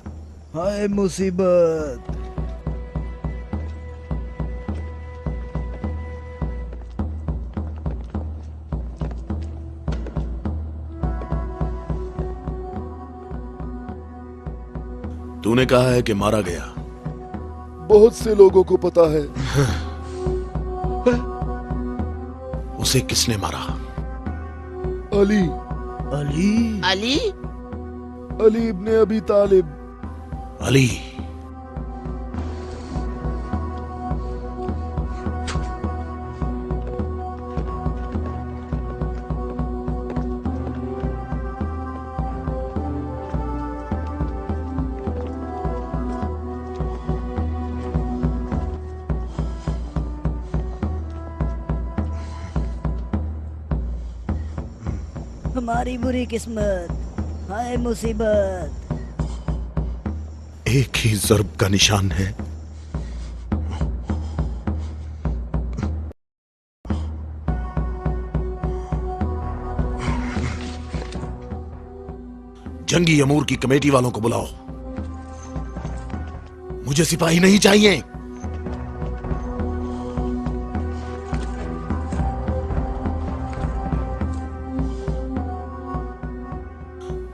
Speaker 3: हाय मुसीबत।
Speaker 1: तूने कहा है कि मारा गया। बहुत से लोगों को पता है। उसे किसने मारा? अली।
Speaker 3: अली?
Speaker 6: अली?
Speaker 1: अली इब्ने अबी तालिब। अली।
Speaker 11: हमारी बुरी किस्मत, हाय मुसीबत।
Speaker 1: एक ही ज़र्ब का निशान है। जंगी अमूर की कमेटी वालों को बुलाओ। मुझे सिपाही नहीं चाहिए।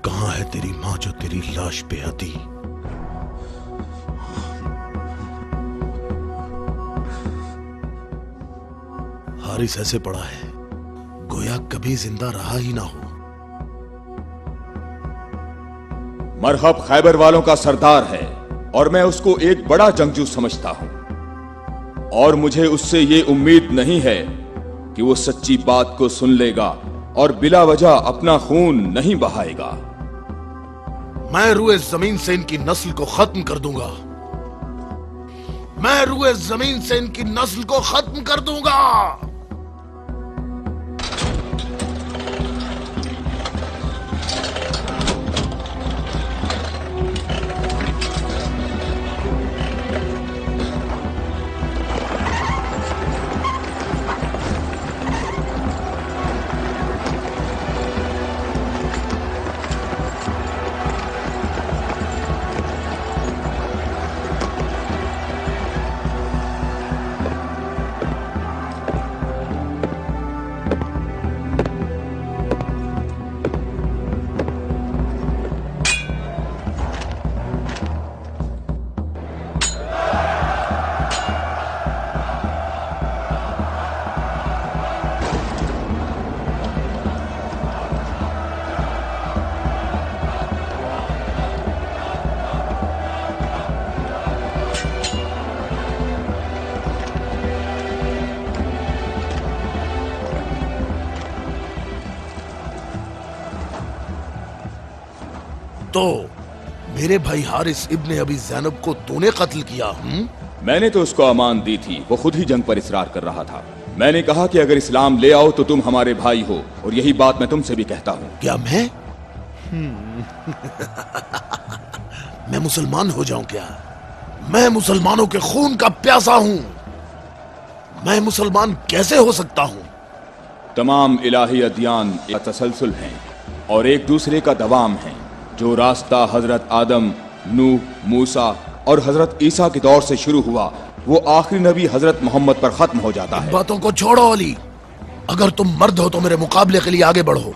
Speaker 1: कहां है तेरी मां जो तेरी लाश पे आती? हारिस ऐसे पड़ा है गोया कभी जिंदा रहा ही ना हो।
Speaker 5: मरहब खैबर वालों का सरदार है और मैं उसको एक बड़ा जंगजू समझता हूं। اور مجھے اس سے یہ امید نہیں ہے کہ وہ سچی بات کو سن لے گا اور بلا وجہ اپنا خون نہیں بہائے گا۔
Speaker 9: میں روئے زمین سے ان کی نسل کو ختم کر دوں گا، میں روئے زمین سے ان کی نسل کو ختم کر دوں گا۔ تو میرے بھائی حارث ابن ابی زینب کو تو نے قتل کیا؟
Speaker 5: میں نے تو اس کو امان دی تھی، وہ خود ہی جنگ پر اصرار کر رہا تھا۔ میں نے کہا کہ اگر اسلام لے آؤ تو تم ہمارے بھائی ہو، اور یہی بات میں تم سے بھی کہتا ہوں۔
Speaker 9: کیا میں میں مسلمان ہو جاؤں کیا؟ میں مسلمانوں کے خون کا پیاسا ہوں، میں مسلمان کیسے ہو سکتا ہوں؟
Speaker 5: تمام الہی ادیان ایک تسلسل ہیں اور ایک دوسرے کا دوام ہیں۔ جو راستہ حضرت آدم، نوح، موسیٰ اور حضرت عیسیٰ کے دور سے شروع ہوا وہ آخری نبی حضرت محمد پر ختم ہو جاتا ہے۔
Speaker 9: باتوں کو چھوڑو علی، اگر تم مرد ہو تو میرے مقابلے کے لیے آگے بڑھو۔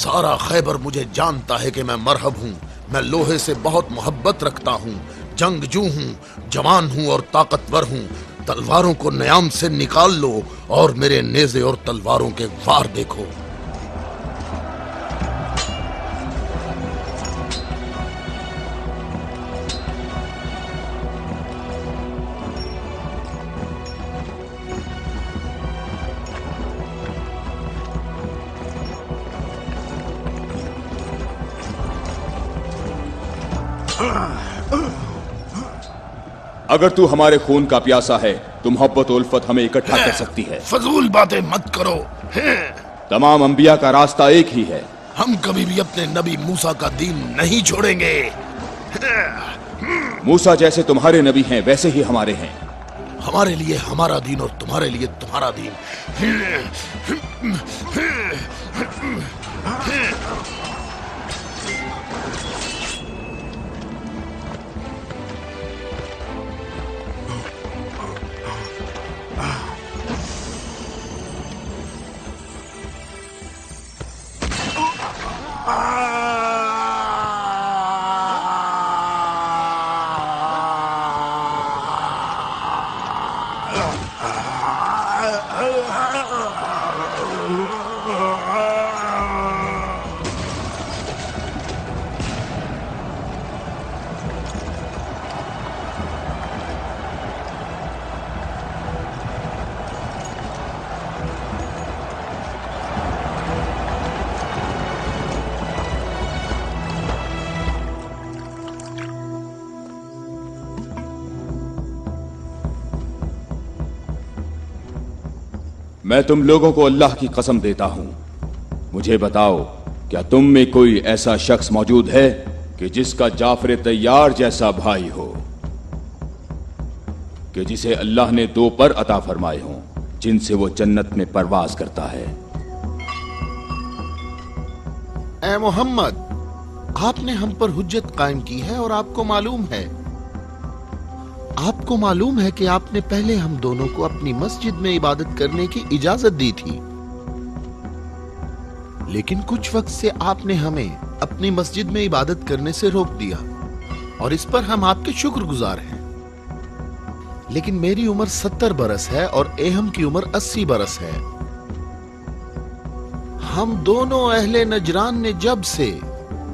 Speaker 9: سارا خیبر مجھے جانتا ہے کہ میں مرحب ہوں، میں لوہے سے بہت محبت رکھتا ہوں، جنگجو ہوں، جوان ہوں اور طاقتور ہوں۔ تلواروں کو نیام سے نکال لو اور میرے نیزے اور تلواروں کے وار دیکھو۔
Speaker 5: اگر تو ہمارے خون کا پیاسا ہے تو محبت و الفت ہمیں اکٹھا کر سکتی ہے۔
Speaker 9: فضول باتیں مت کرو،
Speaker 5: تمام انبیاء کا راستہ ایک ہی ہے۔
Speaker 9: ہم کبھی بھی اپنے نبی موسیٰ کا دین نہیں چھوڑیں گے۔
Speaker 5: موسیٰ جیسے تمہارے نبی ہیں ویسے ہی ہمارے ہیں۔
Speaker 9: ہمارے لیے ہمارا دین اور تمہارے لیے تمہارا دین۔
Speaker 5: میں تم لوگوں کو اللہ کی قسم دیتا ہوں، مجھے بتاؤ کیا تم میں کوئی ایسا شخص موجود ہے کہ جس کا جعفر طیار جیسا بھائی ہو، کہ جسے اللہ نے 2 پر عطا فرمائے ہوں جن سے وہ جنت میں پرواز کرتا ہے؟
Speaker 6: اے محمد، آپ نے ہم پر حجت قائم کی ہے اور آپ کو معلوم ہے کہ آپ نے پہلے ہم دونوں کو اپنی مسجد میں عبادت کرنے کی اجازت دی تھی، لیکن کچھ وقت سے آپ نے ہمیں اپنی مسجد میں عبادت کرنے سے روک دیا، اور اس پر ہم آپ کے شکر گزار ہیں۔ لیکن میری عمر 70 برس ہے اور ایہم کی عمر 80 برس ہے۔ ہم دونوں اہل نجران نے جب سے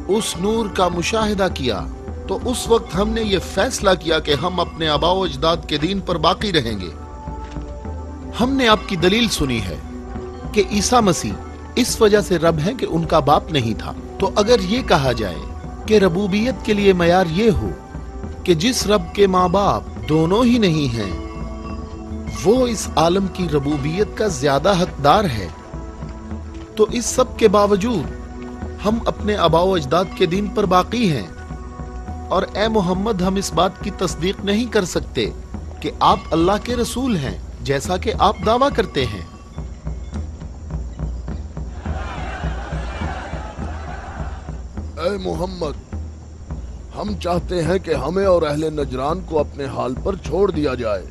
Speaker 6: اس نور کا مشاہدہ کیا तो उस वक्त हमने ये फैसला किया कि हम अपने आबाओ अजदाद के दीन पर बाकी रहेंगे। हमने आपकी दलील सुनी है कि ईसा मसीह इस वजह से रब है कि उनका बाप नहीं था। तो अगर ये कहा जाए कि रबूबियत के लिए मयार ये हो कि जिस रब के माँ बाप दोनों ही नहीं हैं, वो इस आलम की रबूबियत का ज्यादा हकदार है, तो इस सब के बावजूद हम अपने आबाओ अजदाद के दीन पर बाकी हैं। और ए मोहम्मद, हम इस बात की तस्दीक नहीं कर सकते कि आप अल्लाह के रसूल हैं, जैसा कि आप दावा करते हैं।
Speaker 9: ए मोहम्मद, हम चाहते हैं कि हमें और अहले नजरान को अपने हाल पर छोड़ दिया जाए।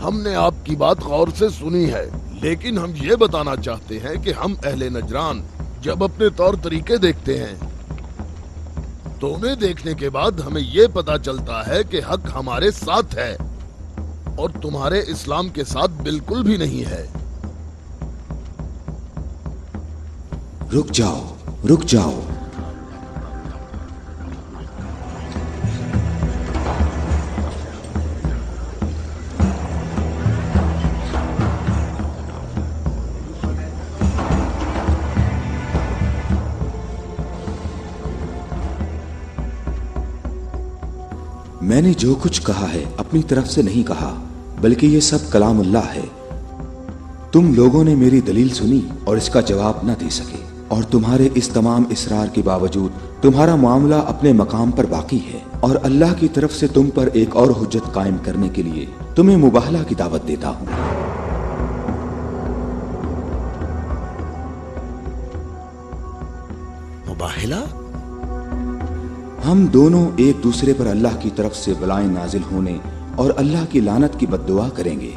Speaker 9: हमने आपकी बात गौर से सुनी है, लेकिन हम ये बताना चाहते हैं कि हम अहले नजरान जब अपने तौर तरीके देखते हैं तो उन्हें देखने के बाद हमें ये पता चलता है कि हक हमारे साथ है और तुम्हारे इस्लाम के साथ बिल्कुल भी नहीं है।
Speaker 5: रुक जाओ, रुक जाओ। मैंने जो कुछ कहा है अपनी तरफ से नहीं कहा, बल्कि ये सब कलामुल्लाह है। तुम लोगों ने मेरी दलील सुनी और इसका जवाब न दे सके, और तुम्हारे इस तमाम इसरार के बावजूद तुम्हारा मामला अपने मकाम पर बाकी है। और अल्लाह की तरफ से तुम पर एक और हुज्जत कायम करने के लिए तुम्हें मुबाहला की दावत देता हूँ।
Speaker 6: मुबाहला?
Speaker 5: हम दोनों एक दूसरे पर अल्लाह की तरफ से बलाएं नाजिल होने और अल्लाह की लानत की बद्दुआ करेंगे।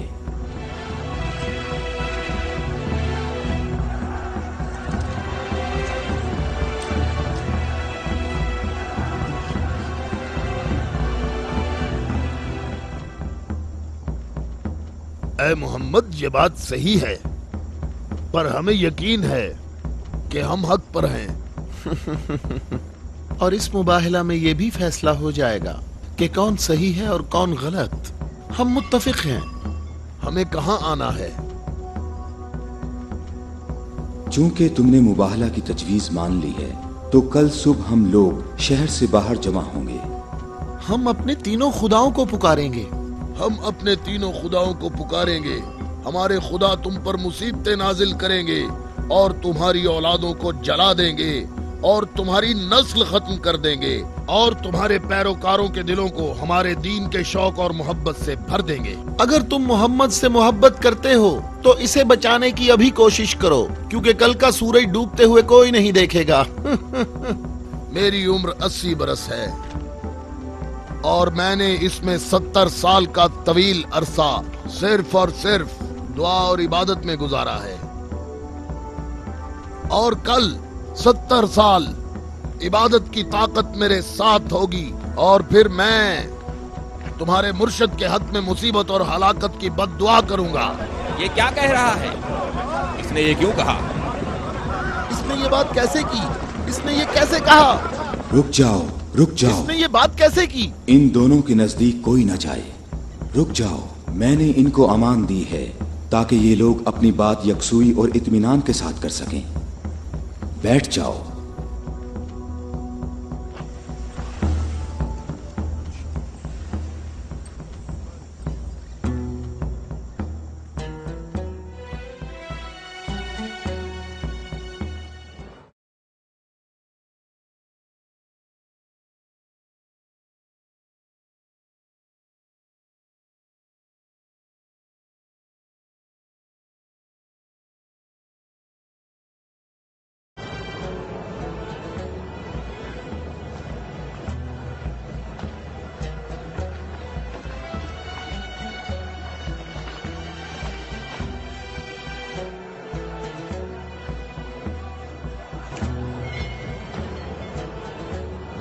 Speaker 9: ए मोहम्मद, ये बात सही है, पर हमें यकीन है कि हम हक पर हैं।
Speaker 6: और इस मुबाहला में ये भी फैसला हो जाएगा कि कौन सही है और कौन गलत। हम मुत्तफिक हैं।
Speaker 9: हमें कहाँ आना है?
Speaker 5: चूंकि तुमने मुबाहला की तजवीज मान ली है, तो कल सुबह हम लोग शहर से बाहर जमा होंगे।
Speaker 6: हम अपने तीनों खुदाओं को पुकारेंगे।
Speaker 9: हम अपने तीनों खुदाओं को पुकारेंगे। हमारे खुदा तुम पर मुसीबतें नाजिल करेंगे और तुम्हारी औलादों को जला देंगे और तुम्हारी नस्ल खत्म कर देंगे और तुम्हारे पैरोकारों के दिलों को हमारे दीन के शौक और मोहब्बत से भर देंगे।
Speaker 6: अगर तुम मोहम्मद से मोहब्बत करते हो तो इसे बचाने की अभी कोशिश करो, क्योंकि कल का सूरज डूबते हुए कोई नहीं देखेगा।
Speaker 9: मेरी उम्र 80 बरस है और मैंने इसमें 70 साल का तवील अरसा सिर्फ और सिर्फ दुआ और इबादत में गुजारा है, और कल 70 साल इबादत की ताकत मेरे साथ होगी और फिर मैं तुम्हारे मुर्शिद के हक में मुसीबत और हलाकत की बद्दुआ करूंगा।
Speaker 10: ये क्या कह रहा है? इसने ये क्यों कहा?
Speaker 6: इसने ये बात कैसे की? इसने ये कैसे कहा?
Speaker 5: रुक जाओ, रुक जाओ।
Speaker 6: इसने ये बात कैसे की?
Speaker 5: इन दोनों के नजदीक कोई न जाए। रुक जाओ। मैंने इनको अमान दी है ताकि ये लोग अपनी बात यकसुई और इत्मीनान के साथ कर सकें। बैठ जाओ।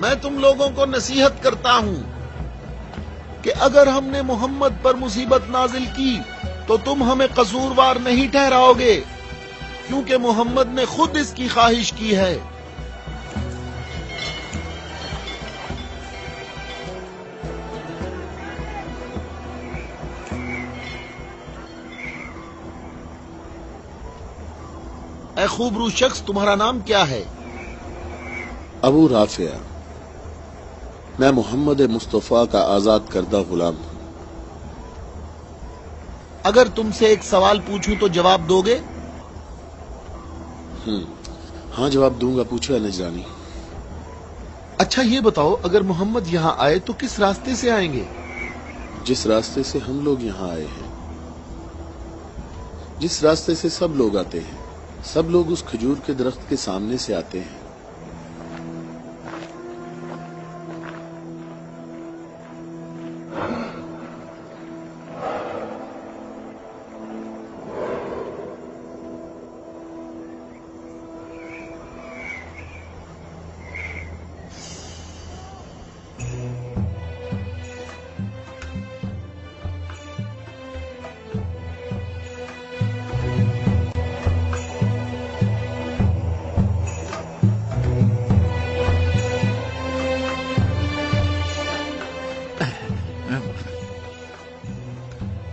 Speaker 6: मैं तुम लोगों को नसीहत करता हूं कि अगर हमने मोहम्मद पर मुसीबत नाजिल की तो तुम हमें कसूरवार नहीं ठहराओगे, क्योंकि मोहम्मद ने खुद इसकी ख्वाहिश की है। اے خوبرو شخص، تمہارا نام کیا ہے؟
Speaker 12: ابو رافع، میں محمد مصطفیٰ کا آزاد کردہ غلام ہوں۔
Speaker 6: اگر تم سے ایک سوال پوچھوں تو جواب دو گے؟
Speaker 12: ہاں جواب دوں گا، پوچھو نجرانی۔
Speaker 6: اچھا یہ بتاؤ، اگر محمد یہاں آئے تو کس راستے سے آئیں گے؟
Speaker 12: جس راستے سے ہم لوگ یہاں آئے ہیں، جس راستے سے سب لوگ آتے ہیں، سب لوگ اس کھجور کے درخت کے سامنے سے آتے ہیں۔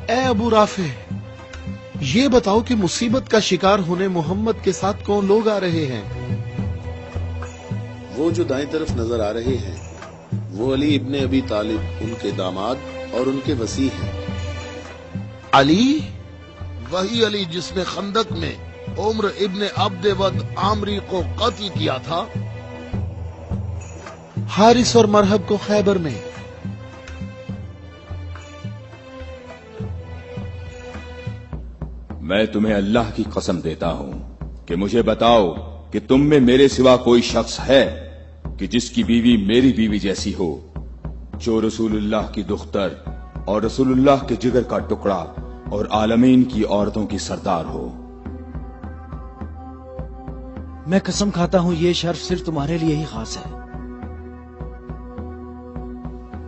Speaker 6: اے ابو رافع، یہ بتاؤ کہ مصیبت کا شکار ہونے محمد کے ساتھ کون لوگ آ رہے ہیں؟
Speaker 12: وہ جو دائیں طرف نظر آ رہے ہیں وہ علی ابن ابی طالب، ان کے داماد اور ان کے وصی ہیں۔
Speaker 6: علی؟
Speaker 9: وہی علی جس نے خندق میں عمر ابن عبد ود عامری کو قتل کیا تھا؟
Speaker 6: حارث اور مرہب کو خیبر میں؟
Speaker 5: میں تمہیں اللہ کی قسم دیتا ہوں کہ مجھے بتاؤ کہ تم میں میرے سوا کوئی شخص ہے کہ جس کی بیوی میری بیوی جیسی ہو، جو رسول اللہ کی دختر اور رسول اللہ کے جگر کا ٹکڑا اور عالمین کی عورتوں کی سردار ہو۔
Speaker 3: میں قسم کھاتا ہوں یہ شرف صرف تمہارے لیے ہی خاص ہے۔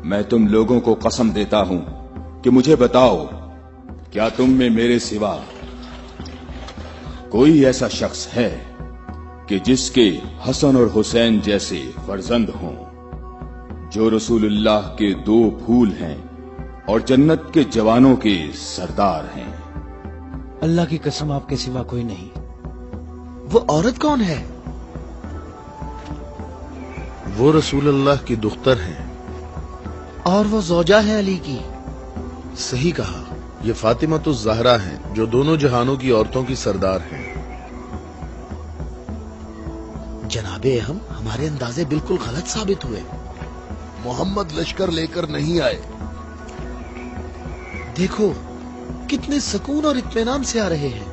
Speaker 5: میں تم لوگوں کو قسم دیتا ہوں کہ مجھے بتاؤ، کیا تم میں میرے سوا کوئی ایسا شخص ہے کہ جس کے حسن اور حسین جیسے فرزند ہوں، جو رسول اللہ کے 2 پھول ہیں اور جنت کے جوانوں کے سردار ہیں؟
Speaker 3: اللہ کی قسم آپ کے سوا کوئی نہیں۔
Speaker 6: وہ عورت کون ہے؟
Speaker 9: وہ رسول اللہ کی دختر ہیں
Speaker 6: اور وہ زوجہ ہے علی کی۔
Speaker 9: صحیح کہا، یہ فاطمہ الزہرا ہیں جو دونوں جہانوں کی عورتوں کی سردار ہیں۔
Speaker 6: جناب اہم، ہمارے اندازے بالکل غلط ثابت ہوئے۔
Speaker 9: محمد لشکر لے کر نہیں آئے۔
Speaker 6: دیکھو کتنے سکون اور اطمینان سے آ رہے ہیں۔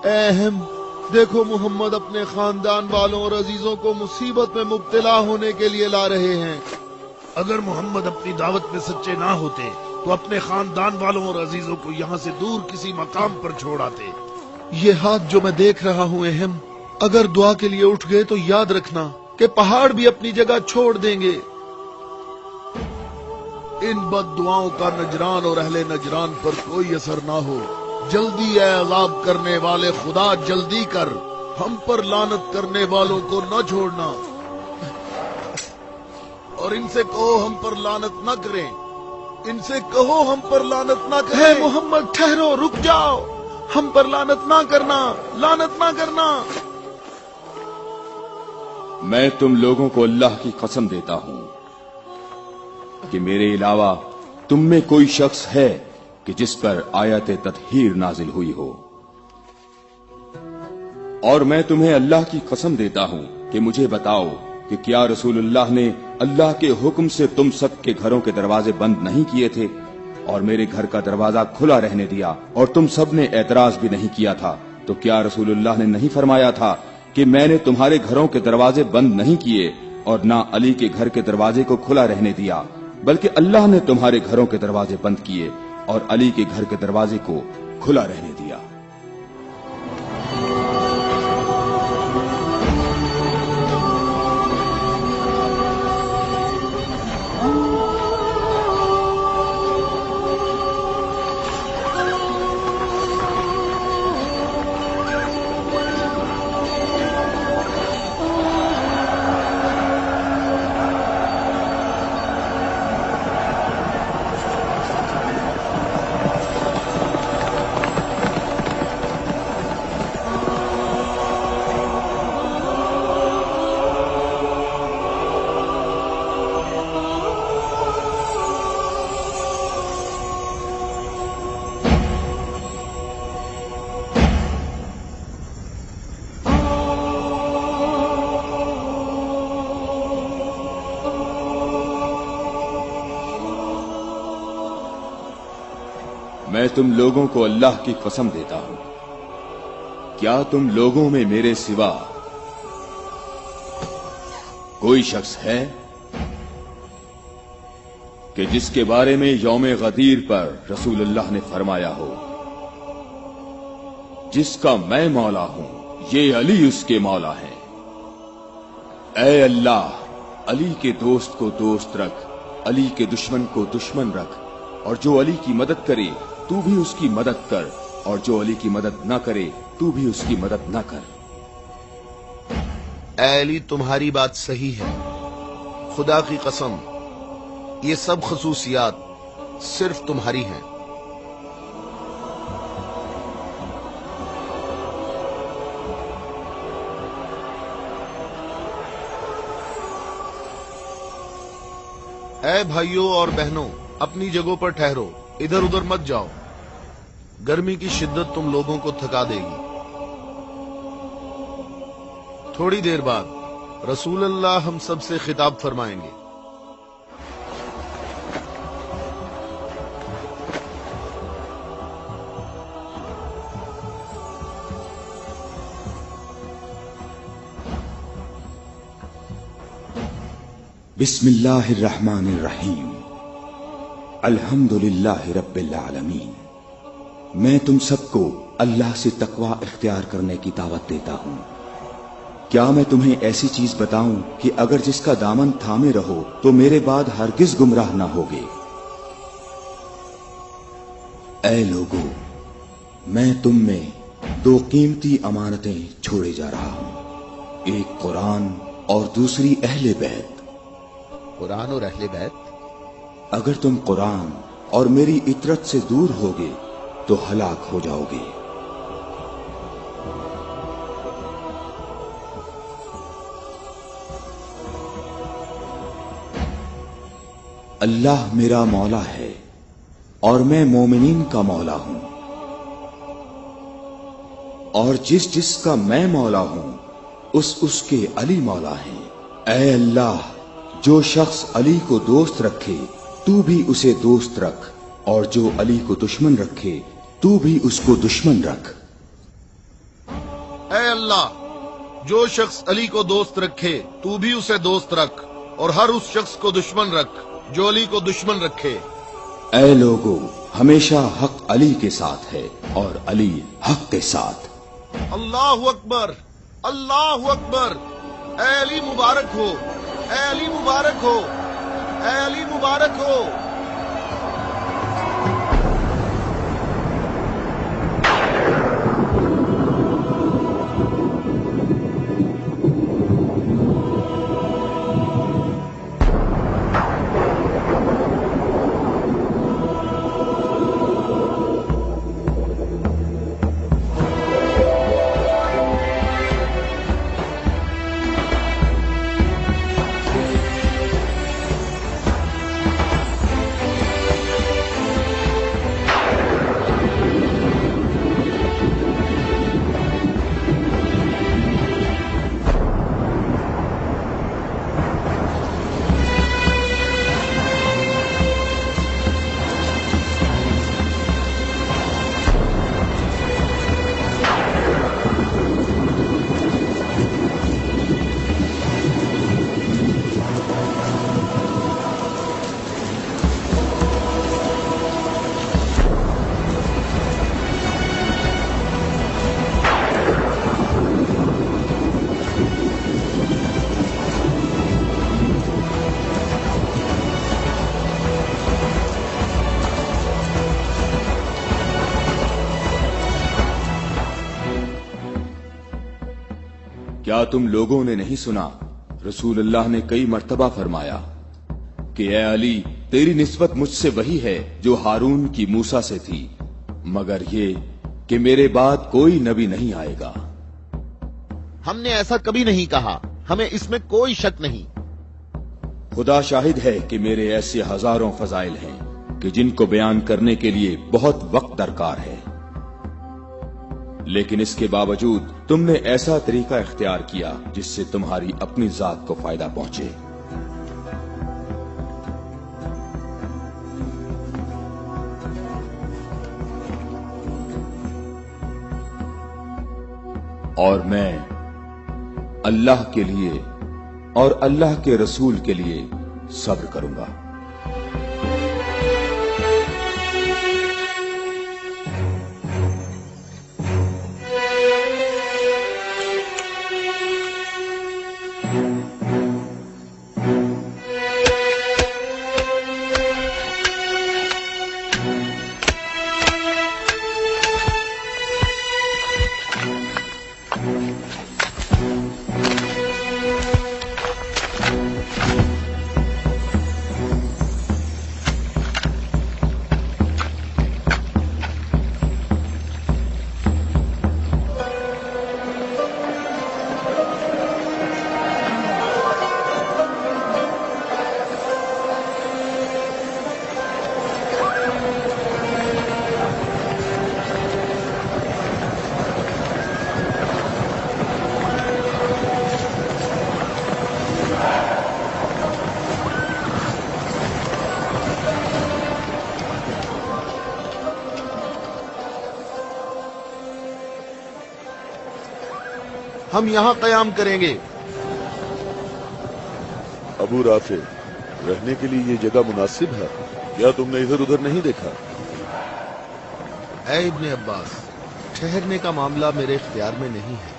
Speaker 9: اہم دیکھو، محمد اپنے خاندان والوں اور عزیزوں کو مصیبت میں مبتلا ہونے کے لیے لا رہے ہیں۔
Speaker 8: اگر محمد اپنی دعوت میں سچے نہ ہوتے تو اپنے خاندان والوں اور عزیزوں کو یہاں سے دور کسی مقام پر چھوڑ آتے۔
Speaker 6: یہ ہاتھ جو میں دیکھ رہا ہوں اہم، اگر دعا کے لیے اٹھ گئے تو یاد رکھنا کہ پہاڑ بھی اپنی جگہ چھوڑ دیں گے۔
Speaker 9: ان بد دعاؤں کا نجران اور اہل نجران پر کوئی اثر نہ ہو۔ جلدی اے عذاب کرنے والے خدا، جلدی کر، ہم پر لعنت کرنے والوں کو نہ چھوڑنا، اور ان سے کہو ہم پر لعنت نہ کریں، ان سے کہو ہم پر لعنت نہ کریں۔
Speaker 6: اے محمد ٹھہرو، رک جاؤ، ہم پر لعنت نہ کرنا، لعنت نہ کرنا۔
Speaker 5: میں تم لوگوں کو اللہ کی قسم دیتا ہوں کہ میرے علاوہ تم میں کوئی شخص ہے کہ جس پر آیت تطہیر نازل ہوئی ہو، اور میں تمہیں اللہ کی قسم دیتا ہوں کہ مجھے بتاؤ کہ کیا رسول اللہ نے اللہ کے حکم سے تم سب کے گھروں کے دروازے بند نہیں کیے تھے اور میرے گھر کا دروازہ کھلا رہنے دیا، اور تم سب نے اعتراض بھی نہیں کیا تھا؟ تو کیا رسول اللہ نے نہیں فرمایا تھا کہ میں نے تمہارے گھروں کے دروازے بند نہیں کیے اور نہ علی کے گھر کے دروازے کو کھلا رہنے دیا، بلکہ اللہ نے تمہارے گھروں کے دروازے بند کیے اور علی کے گھر کے دروازے کو کھلا رہنے دیا؟ मैं तुम लोगों को अल्लाह की कसम देता हूं, क्या तुम लोगों में मेरे सिवा कोई शख्स है कि जिसके बारे में यौम गदीर पर रसूलुल्लाह ने फरमाया हो, जिसका मैं मौला हूं, ये अली उसके मौला है। ऐ अल्लाह, अली के दोस्त को दोस्त रख, अली के दुश्मन को दुश्मन रख, और जो अली की मदद करे तू भी उसकी मदद कर, और जो अली की मदद न करे तू भी उसकी मदद न कर।
Speaker 6: ऐ अली, तुम्हारी बात सही है, खुदा की कसम ये सब खसूसियात सिर्फ तुम्हारी हैं। ऐ भाइयों और बहनों, अपनी जगहों पर ठहरो, इधर उधर मत जाओ, गर्मी की शिद्दत तुम लोगों को थका देगी। थोड़ी देर बाद रसूलुल्लाह हम सब से खिताब फरमाएंगे।
Speaker 5: बिस्मिल्लाहिर्रहमानिर्रहीम, अल्हम्दुलिल्लाहि रब्बिल आलमीन। मैं तुम सबको अल्लाह से तकवा इख्तियार करने की दावत देता हूं। क्या मैं तुम्हें ऐसी चीज बताऊं कि अगर जिसका दामन थामे रहो तो मेरे बाद हरगिज गुमराह ना होगे। ऐ लोगों, मैं तुम में दो कीमती अमानतें छोड़े जा रहा हूं, एक कुरान और दूसरी अहले बैत।
Speaker 2: कुरान और अहले बैत?
Speaker 5: अगर तुम कुरान और मेरी इतरत से दूर होगे तो हलाक हो जाओगे। अल्लाह मेरा मौला है और मैं मोमिनीन का मौला हूं, और जिसका मैं मौला हूं उसके अली मौला हैं। ऐ अल्लाह, जो शख्स अली को दोस्त रखे तू भी उसे दोस्त रख, और जो अली को दुश्मन रखे तू भी उसको दुश्मन रख।
Speaker 6: ऐ अल्लाह, जो शख्स अली को दोस्त रखे तू भी उसे दोस्त रख, और हर उस शख्स को दुश्मन रख जो अली को दुश्मन रखे।
Speaker 5: ऐ लोगों, हमेशा हक अली के साथ है और अली हक के साथ।
Speaker 6: अल्लाहु अकबर, अल्लाहु अकबर। ऐ अली मुबारक हो, ऐ अली मुबारक हो, ऐ अली मुबारक हो।
Speaker 5: क्या तुम लोगों ने नहीं सुना, रसूलुल्लाह ने कई मर्तबा फरमाया कि ऐ अली, तेरी निस्बत मुझसे वही है जो हारून की मूसा से थी, मगर ये कि मेरे बाद कोई नबी नहीं आएगा।
Speaker 2: हमने ऐसा कभी नहीं कहा, हमें इसमें कोई शक नहीं।
Speaker 5: खुदा शाहिद है कि मेरे ऐसे हजारों फजाइल हैं कि जिनको बयान करने के लिए बहुत वक्त दरकार है, लेकिन इसके बावजूद तुमने ऐसा तरीका इख्तियार किया जिससे तुम्हारी अपनी जात को फायदा पहुंचे। और मैं अल्लाह के लिए और अल्लाह के रसूल के लिए सब्र करूंगा।
Speaker 6: हम यहाँ कयाम करेंगे।
Speaker 1: अबू राफे, रहने के लिए ये जगह मुनासिब है? क्या तुमने इधर उधर नहीं देखा?
Speaker 6: ऐ इब्ने अब्बास, ठहरने का मामला मेरे इख्तियार में नहीं है।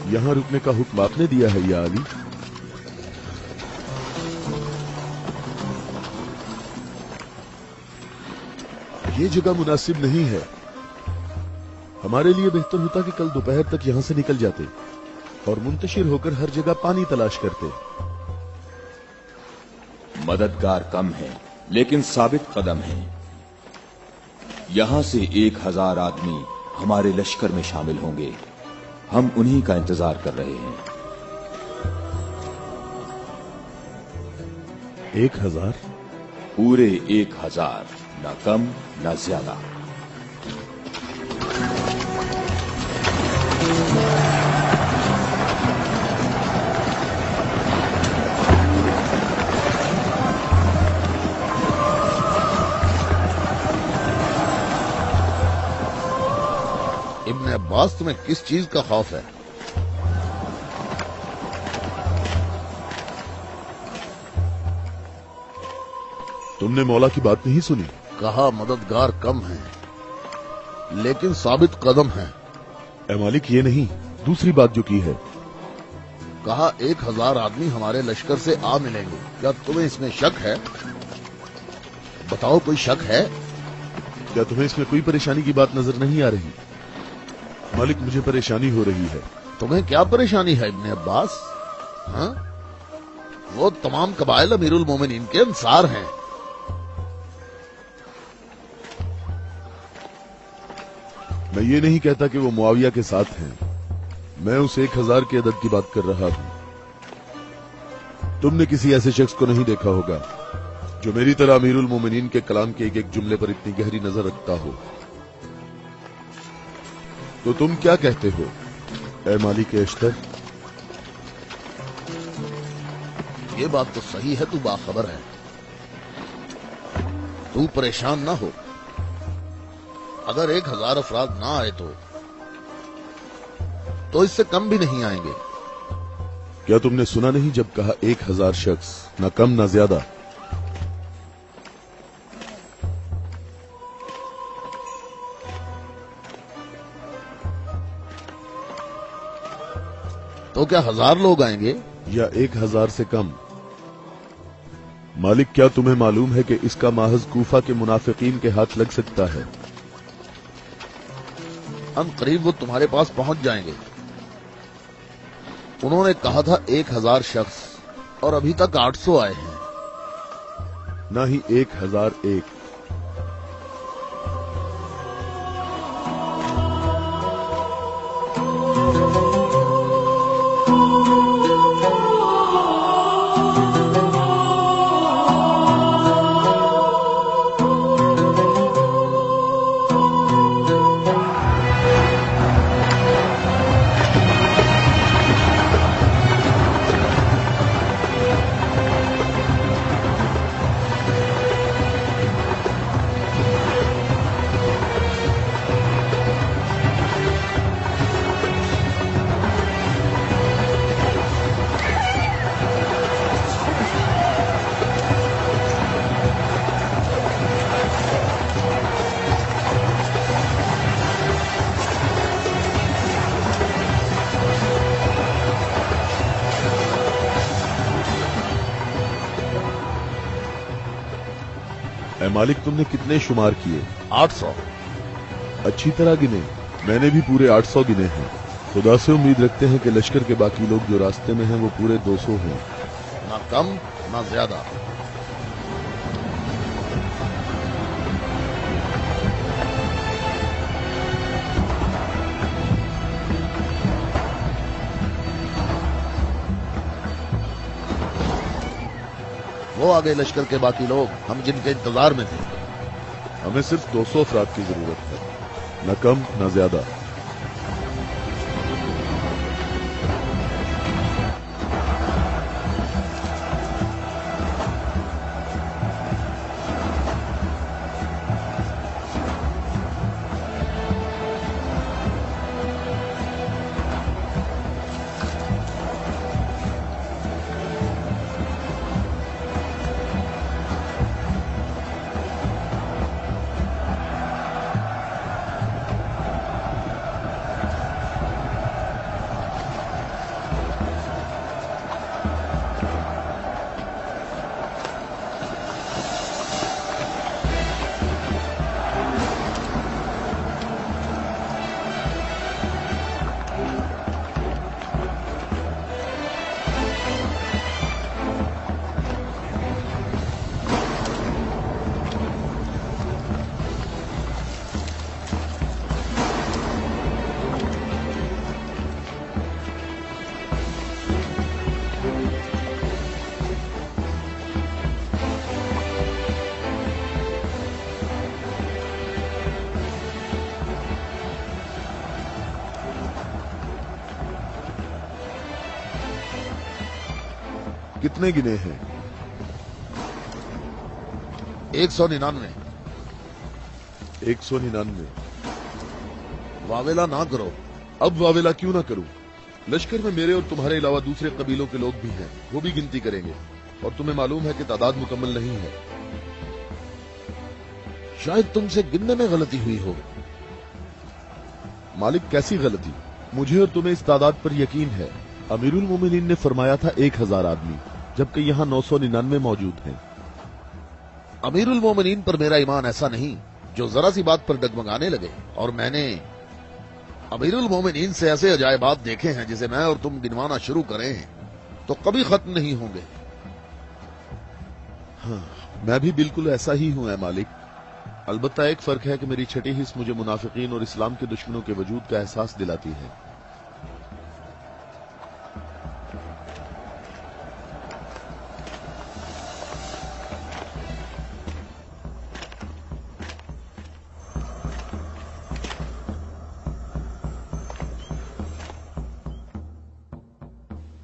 Speaker 1: यहाँ रुकने का हुक्म आपने दिया है या अली? ये जगह मुनासिब नहीं है। हमारे लिए बेहतर होता कि कल दोपहर तक यहां से निकल जाते और मुंतशिर होकर हर जगह पानी तलाश करते।
Speaker 5: मददगार कम है लेकिन साबित कदम है। यहां से 1000 आदमी हमारे लश्कर में शामिल होंगे। हम उन्हीं का इंतजार कर रहे हैं।
Speaker 1: 1000?
Speaker 5: पूरे 1000, ना कम ना ज्यादा।
Speaker 2: इब्ने अब्बास, तुम्हें किस चीज का खौफ है?
Speaker 1: तुमने मौला की बात नहीं सुनी?
Speaker 2: कहा मददगार कम है लेकिन साबित कदम है।
Speaker 1: ए मालिक, ये नहीं, दूसरी बात जो की है।
Speaker 2: कहा 1000 आदमी हमारे लश्कर से आ मिलेंगे। क्या तुम्हें इसमें शक है? बताओ, कोई शक है?
Speaker 1: क्या तुम्हें इसमें कोई परेशानी की बात नजर नहीं आ रही? मालिक, मुझे परेशानी हो रही है।
Speaker 2: तुम्हें क्या परेशानी है इब्ने अब्बास? हाँ? वो तमाम कबाइल अमीरुल मोमिनीन के अंसार हैं।
Speaker 1: मैं ये नहीं कहता कि वो मुआविया के साथ हैं। मैं उस 1000 की अदद की बात कर रहा हूं। तुमने किसी ऐसे शख्स को नहीं देखा होगा जो मेरी तरह अमीरुल मोमिनीन के कलाम के एक एक जुमले पर इतनी गहरी नजर रखता हो। तो तुम क्या कहते हो ए मालिक अश्तर?
Speaker 2: ये बात तो सही है, तू बाखबर है। तू परेशान ना हो। अगर 1000 अफराद ना आए तो इससे कम भी नहीं आएंगे।
Speaker 1: क्या तुमने सुना नहीं जब कहा 1000 शख्स, ना कम ना ज्यादा?
Speaker 2: तो क्या 1000 लोग आएंगे
Speaker 1: या 1000 से कम? मालिक, क्या तुम्हें मालूम है कि इसका माहज कूफा के मुनाफिकीन के हाथ लग सकता है? अन करीब वो तुम्हारे पास पहुंच जाएंगे। उन्होंने कहा था 1000 शख्स और अभी तक 800 आए हैं।
Speaker 13: ना ही 1001। मालिक, तुमने कितने शुमार किए?
Speaker 1: 800।
Speaker 13: अच्छी तरह गिने? मैंने भी पूरे 800 गिने हैं। खुदा से उम्मीद रखते हैं कि लश्कर के बाकी लोग जो रास्ते में हैं वो पूरे 200 हों।
Speaker 1: ना कम ना ज्यादा। वो आगे लश्कर के बाकी लोग, हम जिनके इंतजार में थे।
Speaker 13: हमें सिर्फ 200 अफराद की जरूरत है, न कम न ज्यादा। कितने गिने हैं?
Speaker 1: 199।
Speaker 13: 199।
Speaker 1: वावेला ना करो।
Speaker 13: अब वावेला क्यों ना करूं? लश्कर में मेरे और तुम्हारे अलावा दूसरे कबीलों के लोग भी हैं, वो भी गिनती करेंगे और तुम्हें मालूम है कि तादाद मुकम्मल नहीं है।
Speaker 1: शायद तुमसे गिनने में गलती हुई हो।
Speaker 13: मालिक, कैसी गलती? मुझे और तुम्हें इस तादाद पर यकीन है। अमीरुल मोमिनीन ने फरमाया था 1000 आदमी, जबकि यहाँ 999 मौजूद हैं।
Speaker 1: अमीरुल मोमिनीन पर मेरा ईमान ऐसा नहीं जो जरा सी बात पर डगमगाने लगे। और मैंने अमीरुल मोमिनीन से ऐसे अजायबात देखे हैं जिसे मैं और तुम गिनवाना शुरू करें तो कभी खत्म नहीं होंगे।
Speaker 13: हाँ, मैं भी बिल्कुल ऐसा ही हूं मालिक। अलबत्ता एक फर्क है कि मेरी छठी हिस्स मुझे मुनाफिकीन और इस्लाम के दुश्मनों के वजूद का एहसास दिलाती है।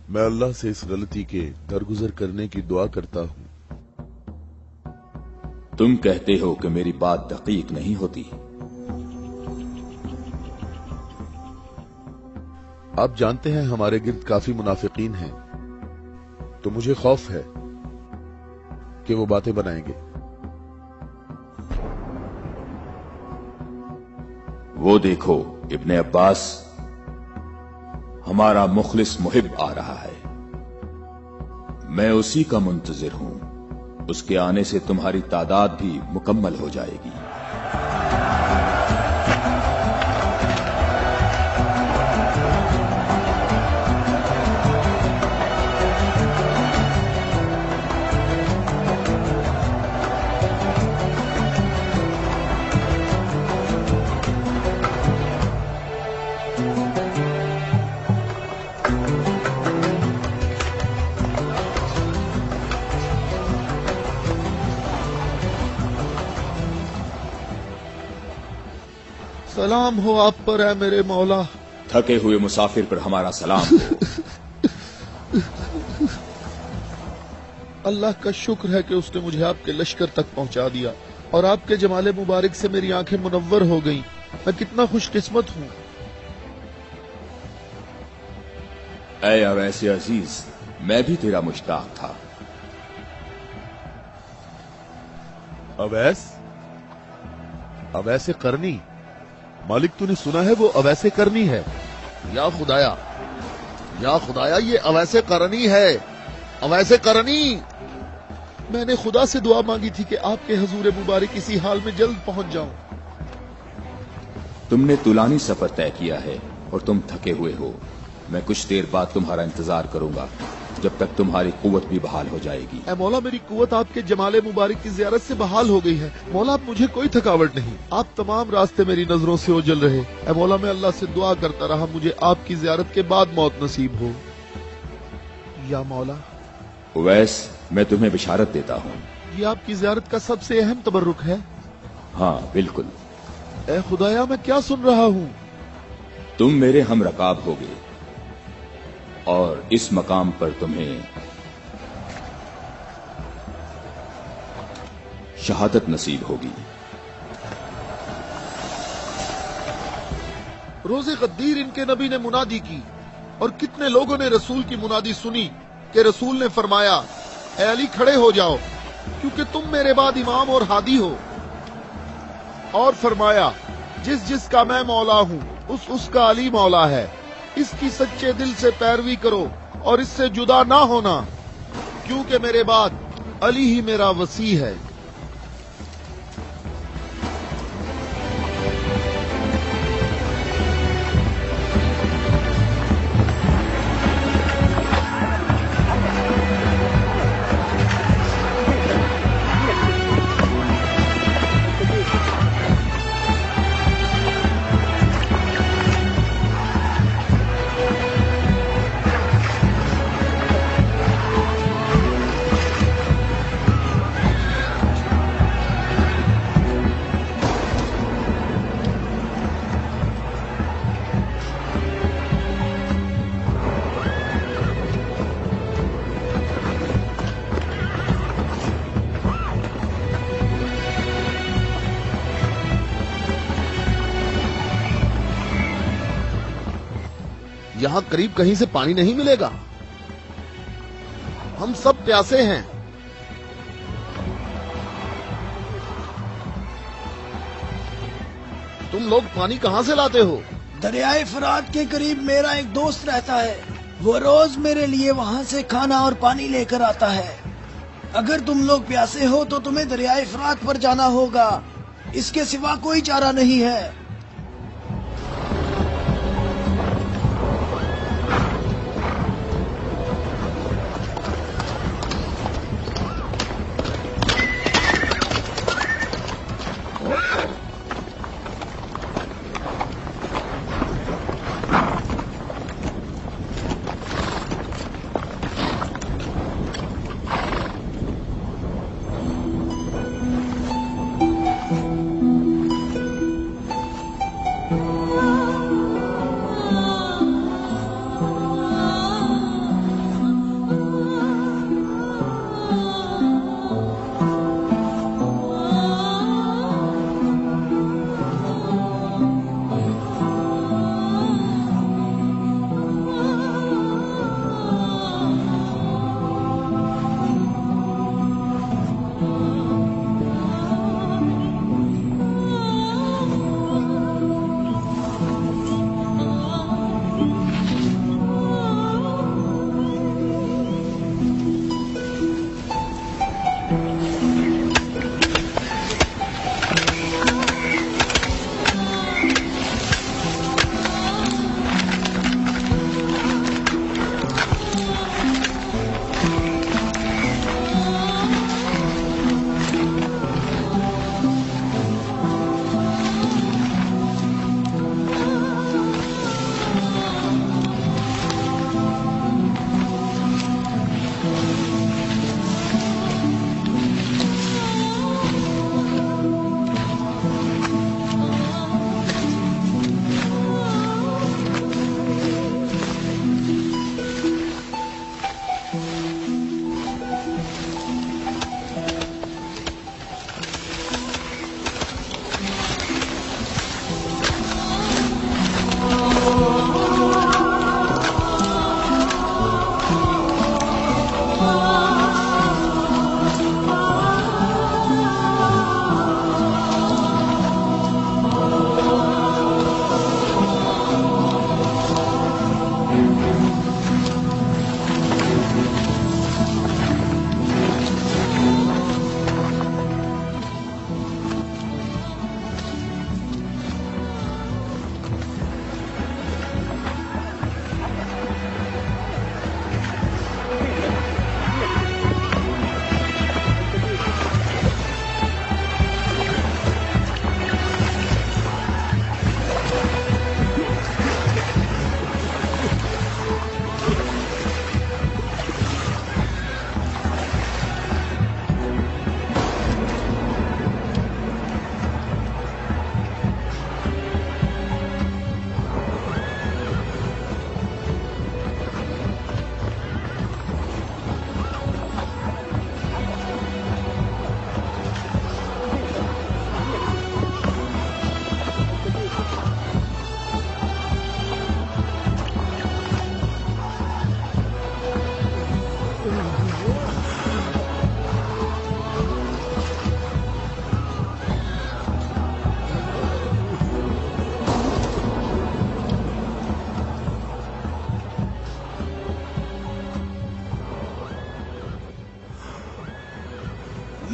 Speaker 13: मैं अल्लाह से इस गलती के दरगुजर करने की दुआ करता हूं।
Speaker 5: तुम कहते हो कि मेरी बात दकीक नहीं होती।
Speaker 13: आप जानते हैं हमारे गिर्द काफी मुनाफिकीन हैं, तो मुझे खौफ है कि वो बातें बनाएंगे।
Speaker 5: वो देखो, इब्ने अब्बास, हमारा मुखलिस मुहिब आ रहा है। मैं उसी का मुंतजिर हूं। उसके आने से तुम्हारी तादाद भी मुकम्मल हो जाएगी।
Speaker 1: सलाम हो आप पर है मेरे मौला।
Speaker 5: थके हुए मुसाफिर पर हमारा सलाम हो।
Speaker 1: अल्लाह का शुक्र है कि उसने मुझे आपके लश्कर तक पहुंचा दिया और आपके जमाले मुबारक से मेरी आंखें मुनव्वर हो गईं। मैं कितना खुशकिस्मत हूँ।
Speaker 5: ऐ अवैसे अजीज, मैं भी तेरा मुश्ताक था।
Speaker 1: अवैस? अवैसे करनी? मालिक तूने सुना है वो अवैसे करनी है?
Speaker 6: या खुदाया ये अवैसे करनी है, अवैसे करनी।
Speaker 1: मैंने खुदा से दुआ मांगी थी कि आपके हजूर मुबारक इसी हाल में जल्द पहुंच जाऊं।
Speaker 5: तुमने तुलानी सफर तय किया है और तुम थके हुए हो। मैं कुछ देर बाद तुम्हारा इंतजार करूंगा जब तक तुम्हारी कुव्वत भी बहाल हो जाएगी।
Speaker 1: ऐ मौला, मेरी कुव्वत आपके जमाले मुबारक की जियारत से बहाल हो गई है। मौला, अब मुझे कोई थकावट नहीं। आप तमाम रास्ते मेरी नजरों से ओझल रहे। ऐ मौला, मैं अल्लाह से दुआ करता रहा मुझे आपकी जियारत के बाद मौत नसीब हो। या मौला।
Speaker 5: उवैस, मैं तुम्हें बिशारत देता हूँ।
Speaker 1: ये आपकी जियारत का सबसे अहम तबर्रुक है।
Speaker 5: हाँ बिल्कुल।
Speaker 1: ऐ खुदाया, मैं क्या सुन रहा हूँ?
Speaker 5: तुम मेरे हम रकाब होगे और इस मकाम पर तुम्हें शहादत नसीब होगी।
Speaker 1: रोजे गद्दीर इनके नबी ने मुनादी की और कितने लोगों ने रसूल की मुनादी सुनी कि रसूल ने फरमाया, ऐ अली खड़े हो जाओ क्योंकि तुम मेरे बाद इमाम और हादी हो। और फरमाया, जिसका मैं मौला हूँ उसका अली मौला है। इसकी सच्चे दिल से पैरवी करो और इससे जुदा ना होना, क्योंकि मेरे बाद अली ही मेरा वसी है।
Speaker 6: यहाँ करीब कहीं से पानी नहीं मिलेगा। हम सब प्यासे हैं। तुम लोग पानी कहाँ से लाते हो?
Speaker 3: दरियाए फरात के करीब मेरा एक दोस्त रहता है। वो रोज मेरे लिए वहाँ से खाना और पानी लेकर आता है। अगर तुम लोग प्यासे हो तो तुम्हें दरियाए फरात पर जाना होगा। इसके सिवा कोई चारा नहीं है।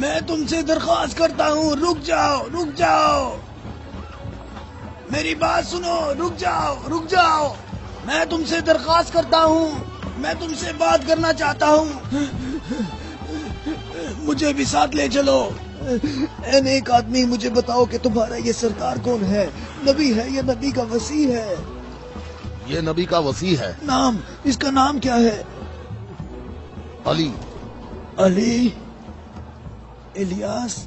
Speaker 3: میں تم سے درخواست کرتا ہوں، رک جاؤ، رک جاؤ، میری بات سنو، رک جاؤ، رک جاؤ، میں تم سے درخواست کرتا ہوں، میں تم سے بات کرنا چاہتا ہوں، مجھے بھی ساتھ لے چلو۔ اے نیک آدمی، مجھے بتاؤ کہ تمہارا یہ سرکار کون ہے؟ نبی ہے یا نبی کا وصی ہے؟
Speaker 6: یہ نبی کا وصی ہے۔
Speaker 3: نام، اس کا نام کیا ہے؟
Speaker 6: علی۔
Speaker 3: علی، الیاس،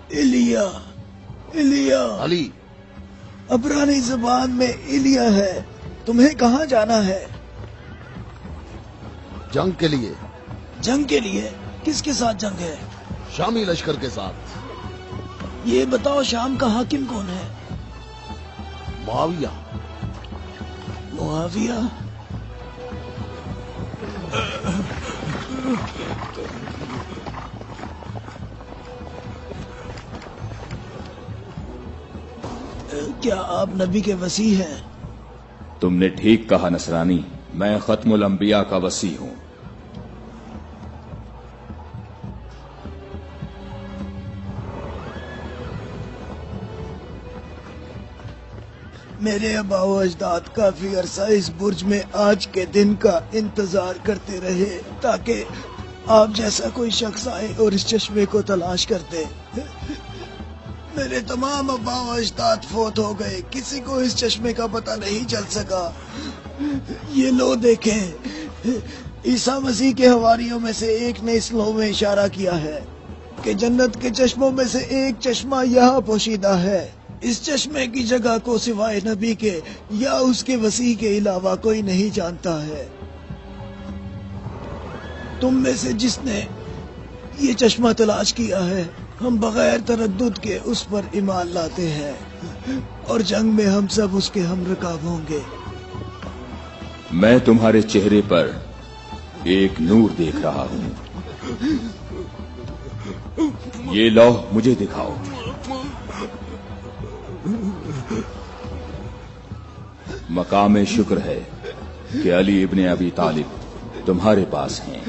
Speaker 3: ایلیا، ایلیا۔
Speaker 6: علی۔
Speaker 3: عبرانی زبان میں ایلیا ہے۔ تمہیں کہاں جانا ہے؟
Speaker 6: جنگ کے لیے۔
Speaker 3: جنگ کے لیے؟ کس کے ساتھ جنگ ہے؟
Speaker 6: شامی لشکر کے ساتھ۔
Speaker 3: یہ بتاؤ شام کا حاکم کون ہے؟
Speaker 6: معاویہ۔
Speaker 3: معاویہ؟ کیا آپ نبی کے وصی ہیں؟
Speaker 5: تم نے ٹھیک کہا نصرانی، میں ختم الانبیاء کا وصی ہوں۔
Speaker 3: میرے آبا و اجداد کافی عرصہ اس برج میں آج کے دن کا انتظار کرتے رہے تاکہ آپ جیسا کوئی شخص آئے اور اس چشمے کو تلاش کر دے۔ میرے تمام آبا و اجداد فوت ہو گئے، کسی کو اس چشمے کا پتہ نہیں چل سکا۔ یہ لو دیکھیں، عیسیٰ مسیح کے حواریوں میں سے ایک نے اس لو میں اشارہ کیا ہے کہ جنت کے چشموں میں سے ایک چشمہ یہاں پوشیدہ ہے۔ اس چشمے کی جگہ کو سوائے نبی کے یا اس کے وصی کے علاوہ کوئی نہیں جانتا ہے۔ تم میں سے جس نے یہ چشمہ تلاش کیا ہے، ہم بغیر تردد کے اس پر ایمان لاتے ہیں اور جنگ میں ہم سب اس کے ہم رکاب ہوں گے۔
Speaker 5: میں تمہارے چہرے پر ایک نور دیکھ رہا ہوں، یہ لوح مجھے دکھاؤ۔ مقام شکر ہے کہ علی ابن ابی طالب تمہارے پاس ہیں۔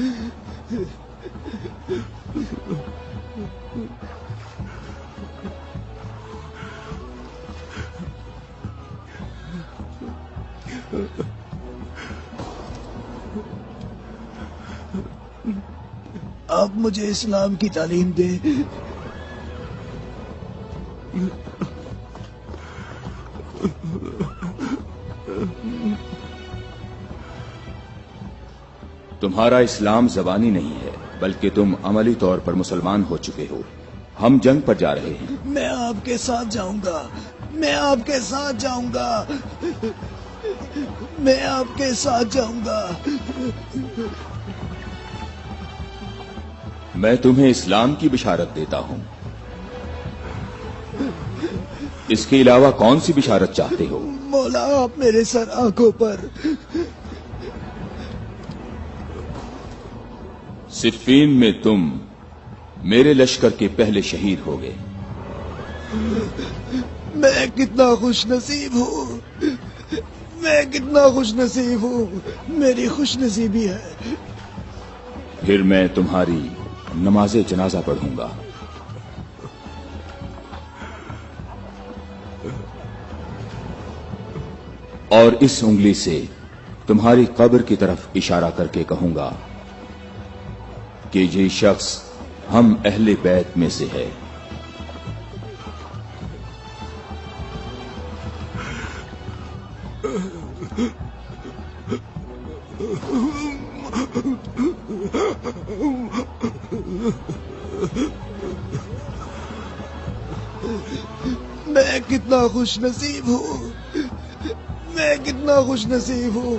Speaker 3: آپ مجھے اسلام کی تعلیم دیں۔
Speaker 5: تمہارا اسلام زبانی نہیں ہے بلکہ تم عملی طور پر مسلمان ہو چکے ہو۔ ہم جنگ پر جا رہے ہیں۔
Speaker 3: میں آپ کے ساتھ جاؤں گا، میں آپ کے ساتھ جاؤں گا، میں آپ کے ساتھ جاؤں گا۔
Speaker 5: میں تمہیں اسلام کی بشارت دیتا ہوں، اس کے علاوہ کون سی بشارت چاہتے ہو؟
Speaker 3: مولا، آپ میرے سر آنکھوں پر۔
Speaker 5: صفین میں تم میرے لشکر کے پہلے شہید ہو گئے۔
Speaker 3: میں کتنا خوش نصیب ہوں، میں کتنا خوش نصیب ہوں، میری خوش نصیبی ہے۔
Speaker 5: پھر میں تمہاری نماز جنازہ پڑھوں گا۔ اور اس انگلی سے تمہاری قبر کی طرف اشارہ کر کے کہوں گا کہ یہ شخص ہم اہل بیت میں سے ہے۔
Speaker 3: میں کتنا خوش نصیب ہوں، میں کتنا خوش نصیب ہوں۔